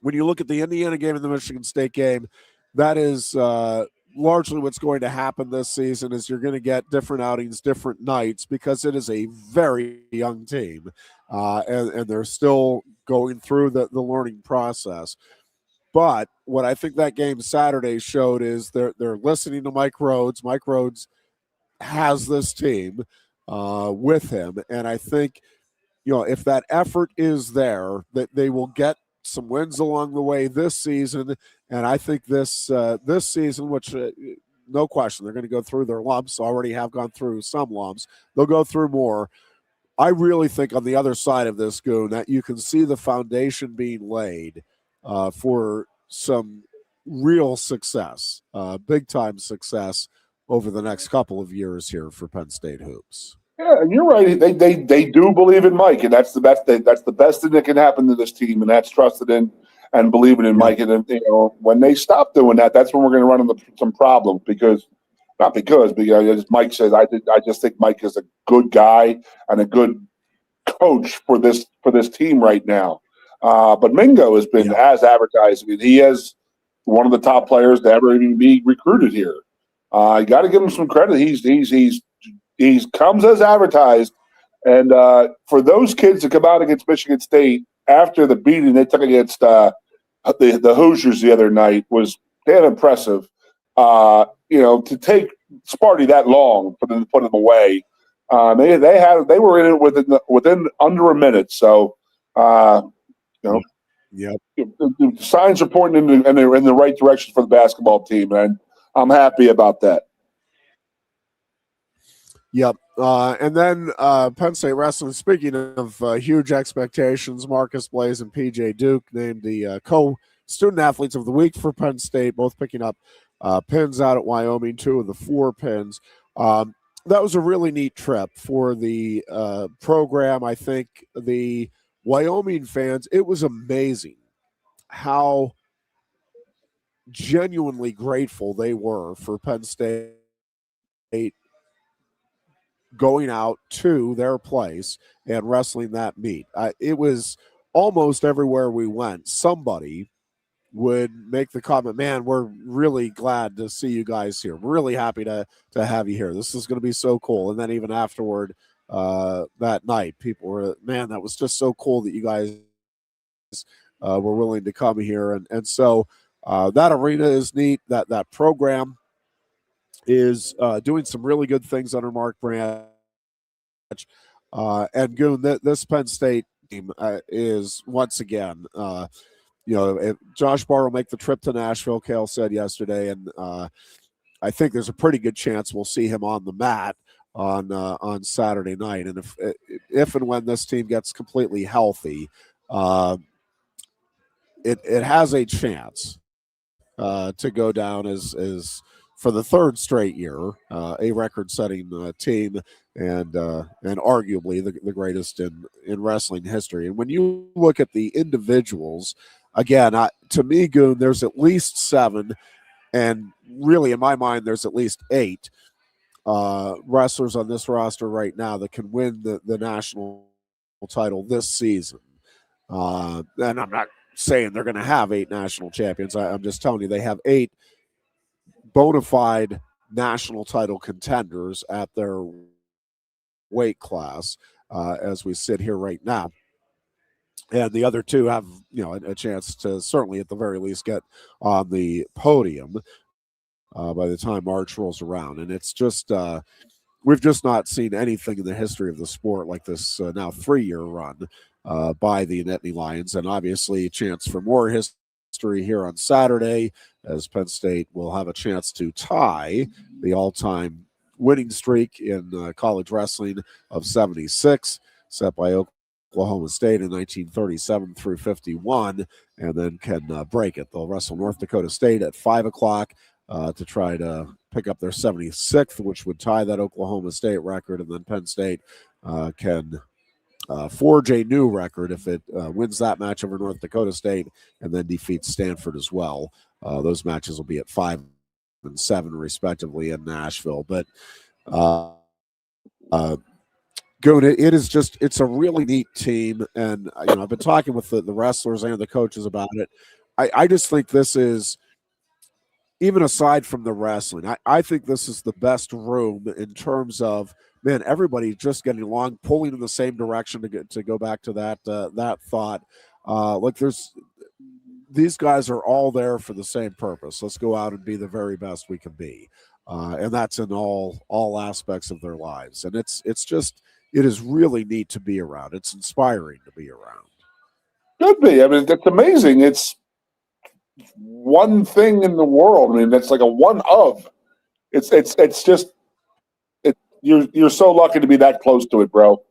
when you look at the Indiana game and the Michigan State game, that is largely what's going to happen this season is you're going to get different outings, different nights, because it is a very young team, and they're still going through the learning process. But what I think that game Saturday showed is they're listening to Mike Rhodes. Mike Rhodes has this team with him, and I think, if that effort is there, that they will get some wins along the way this season. And I think this season, which no question, they're going to go through their lumps, already have gone through some lumps. They'll go through more. I really think on the other side of this, Goon, that you can see the foundation being laid for some real success, big-time success over the next couple of years here for Penn State hoops. Yeah, and you're right. They do believe in Mike, and that's the best thing that can happen to this team, and that's trusted in and believing in Mike. And when they stop doing that, that's when we're going to run into some problems. Because as Mike says, I just think Mike is a good guy and a good coach for this team right now. But Mingo has been as advertised. I mean, he is one of the top players to ever even be recruited here. You got to give him some credit. He comes as advertised, and for those kids to come out against Michigan State after the beating they took against the Hoosiers the other night was damn impressive. To take Sparty that long for them to put them away, they were in it within under a minute. So, Yep. The signs are pointing in the right direction for the basketball team, and I'm happy about that. Yep. And then Penn State Wrestling, speaking of huge expectations, Marcus Blaze and PJ Duke named the co-student athletes of the week for Penn State, both picking up pins out at Wyoming, 2 of the 4 pins. That was a really neat trip for the program. I think the Wyoming fans, it was amazing how genuinely grateful they were for Penn State going out to their place and wrestling that meet. It was almost everywhere we went, somebody would make the comment, man, we're really glad to see you guys here. We're really happy to have you here. This is going to be so cool. And then even afterward, that night, people were, man, that was just so cool that you guys were willing to come here. And so that arena is neat. That program is doing some really good things under Mark Branch. And Goon, this Penn State team is once again, if Josh Barr will make the trip to Nashville, Cale said yesterday, and I think there's a pretty good chance we'll see him on the mat on Saturday night. And if and when this team gets completely healthy, it has a chance to go down as for the 3rd straight year, a record-setting team and arguably the greatest in wrestling history. And when you look at the individuals, again, to me, Goon, there's at least 7, and really in my mind, there's at least 8 wrestlers on this roster right now that can win the national title this season. And I'm not saying they're going to have 8 national champions. I'm just telling you they have 8 bona fide national title contenders at their weight class as we sit here right now. And the other 2 have, a chance to certainly at the very least get on the podium by the time March rolls around. And it's just, we've just not seen anything in the history of the sport like this now 3-year run by the Nittany Lions. And obviously a chance for more history here on Saturday, as Penn State will have a chance to tie the all-time winning streak in college wrestling of 76, set by Oklahoma State in 1937 through 51, and then can break it. They'll wrestle North Dakota State at 5 o'clock to try to pick up their 76th, which would tie that Oklahoma State record, and then Penn State can forge a new record if it wins that match over North Dakota State and then defeats Stanford as well. Those matches will be at 5 and 7 respectively in Nashville. But Goon, it's a really neat team, and I've been talking with the wrestlers and the coaches about it. I just think this is even aside from the wrestling, I think this is the best room in terms of, man, everybody just getting along, pulling in the same direction to go back to that thought. These guys are all there for the same purpose. Let's go out and be the very best we can be. And that's in all aspects of their lives. And it is really neat to be around. It's inspiring to be around. Could be. I mean, it's amazing. It's one thing in the world. I mean, that's like a one of. You're so lucky to be that close to it, bro.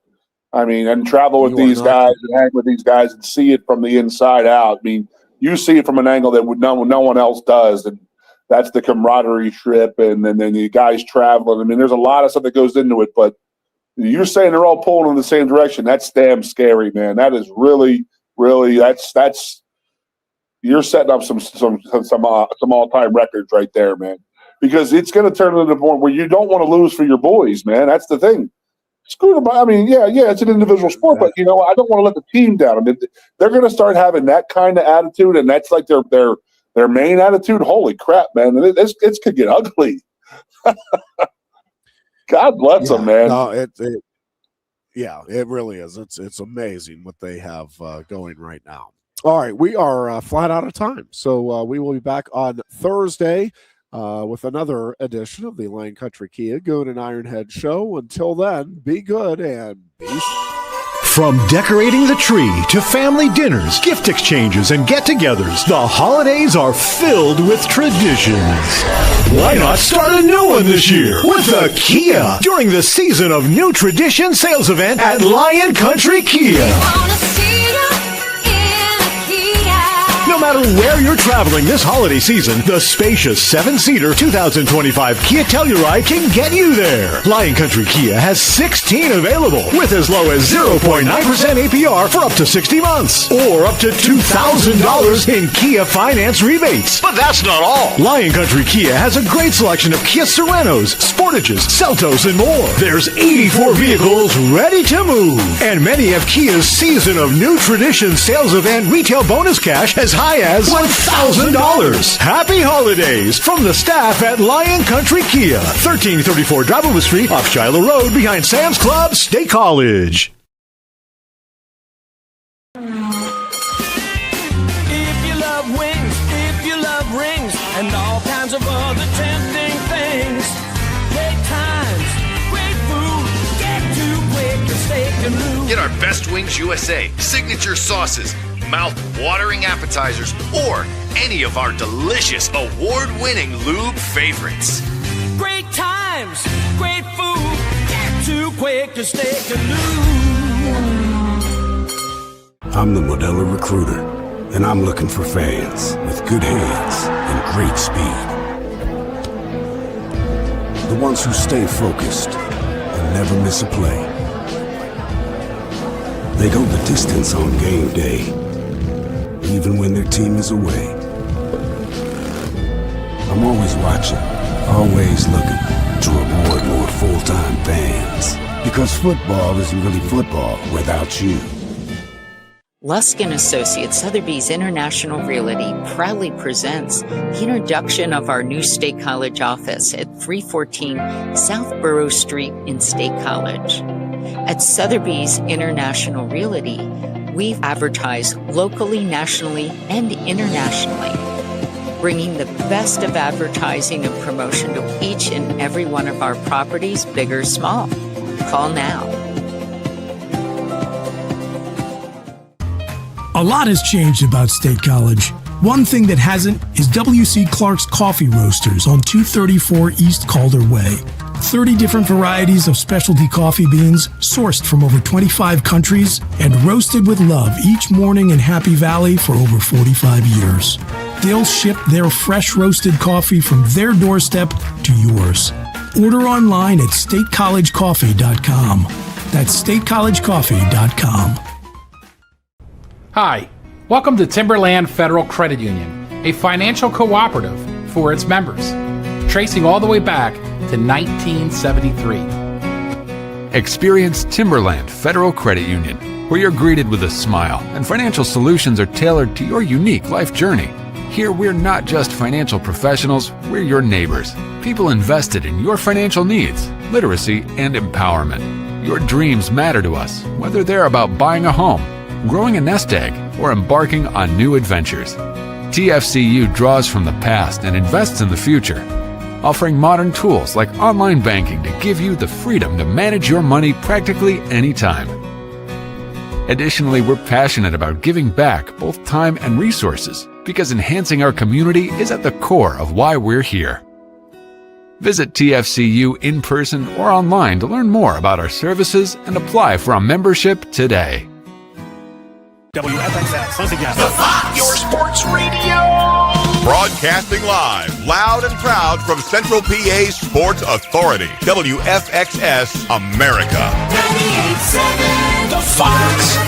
I mean, and travel with these guys and hang with these guys and see it from the inside out. I mean, you see it from an angle that no one else does, and that's the camaraderie trip, and then the guys traveling. I mean, there's a lot of stuff that goes into it, but you're saying they're all pulling in the same direction. That's damn scary, man. That is really, really. That's you're setting up some all-time records right there, man. Because it's going to turn into the point where you don't want to lose for your boys, man. That's the thing. Screw them. I mean, yeah, it's an individual sport, but I don't want to let the team down. I mean, they're going to start having that kind of attitude, and that's like their main attitude. Holy crap, man! It could get ugly. God bless them, man. No, it really is. It's amazing what they have going right now. All right, we are flat out of time, so we will be back on Thursday with another edition of the Lion Country Kia Goon and Ironhead Show. Until then, be good and be safe. From decorating the tree to family dinners, gift exchanges, and get-togethers, the holidays are filled with traditions. Why not start a new one this year with a Kia during the Season of New Tradition sales event at Lion Country Kia? No matter where you're traveling this holiday season, the spacious 7-seater 2025 Kia Telluride can get you there. Lion Country Kia has 16 available with as low as 0.9% APR for up to 60 months or up to $2,000 in Kia finance rebates. But that's not all. Lion Country Kia has a great selection of Kia Serenos, Sportages, Seltos, and more. There's 84 vehicles ready to move. And many have Kia's Season of New Tradition sales event retail bonus cash as high as $1,000. Happy holidays from the staff at Lion Country Kia, 1334 Driveover Street off Shiloh Road behind Sam's Club, State College. If you love wings, if you love rings, and all kinds of other tempting things, great times, great food, get to Quaker Steak Lube. Get our Best Wings USA signature sauces, mouth-watering appetizers, or any of our delicious award-winning lube favorites. Great times, great food, get to Quaker Steak Lube. I'm the Modelo Recruiter, and I'm looking for fans with good hands and great speed. The ones who stay focused and never miss a play. They go the distance on game day, even when their team is away. I'm always watching, always looking to reward more full-time fans. Because football isn't really football without you. Lusk & Associates Sotheby's International Realty proudly presents the introduction of our new State College office at 314 South Borough Street in State College. At Sotheby's International Realty, we advertise locally, nationally, and internationally, bringing the best of advertising and promotion to each and every one of our properties, big or small. Call now. A lot has changed about State College. One thing that hasn't is W.C. Clark's Coffee Roasters on 234 East Calder Way. 30 different varieties of specialty coffee beans sourced from over 25 countries and roasted with love each morning in Happy Valley for over 45 years. They'll ship their fresh roasted coffee from their doorstep to yours. Order online at statecollegecoffee.com. That's statecollegecoffee.com. Hi, welcome to Timberland Federal Credit Union, a financial cooperative for its members, tracing all the way back to 1973. Experience Timberland Federal Credit Union, where you're greeted with a smile and financial solutions are tailored to your unique life journey. Here, we're not just financial professionals, we're your neighbors. People invested in your financial needs, literacy, and empowerment. Your dreams matter to us, whether they're about buying a home, growing a nest egg, or embarking on new adventures. TFCU draws from the past and invests in the future, offering modern tools like online banking to give you the freedom to manage your money practically anytime. Additionally, we're passionate about giving back both time and resources because enhancing our community is at the core of why we're here. Visit TFCU in person or online to learn more about our services and apply for a membership today. WFXS, once again. The Fox, your sports radio. Broadcasting live, loud and proud from Central PA's Sports Authority. WFXS America. 98.7 The Fox.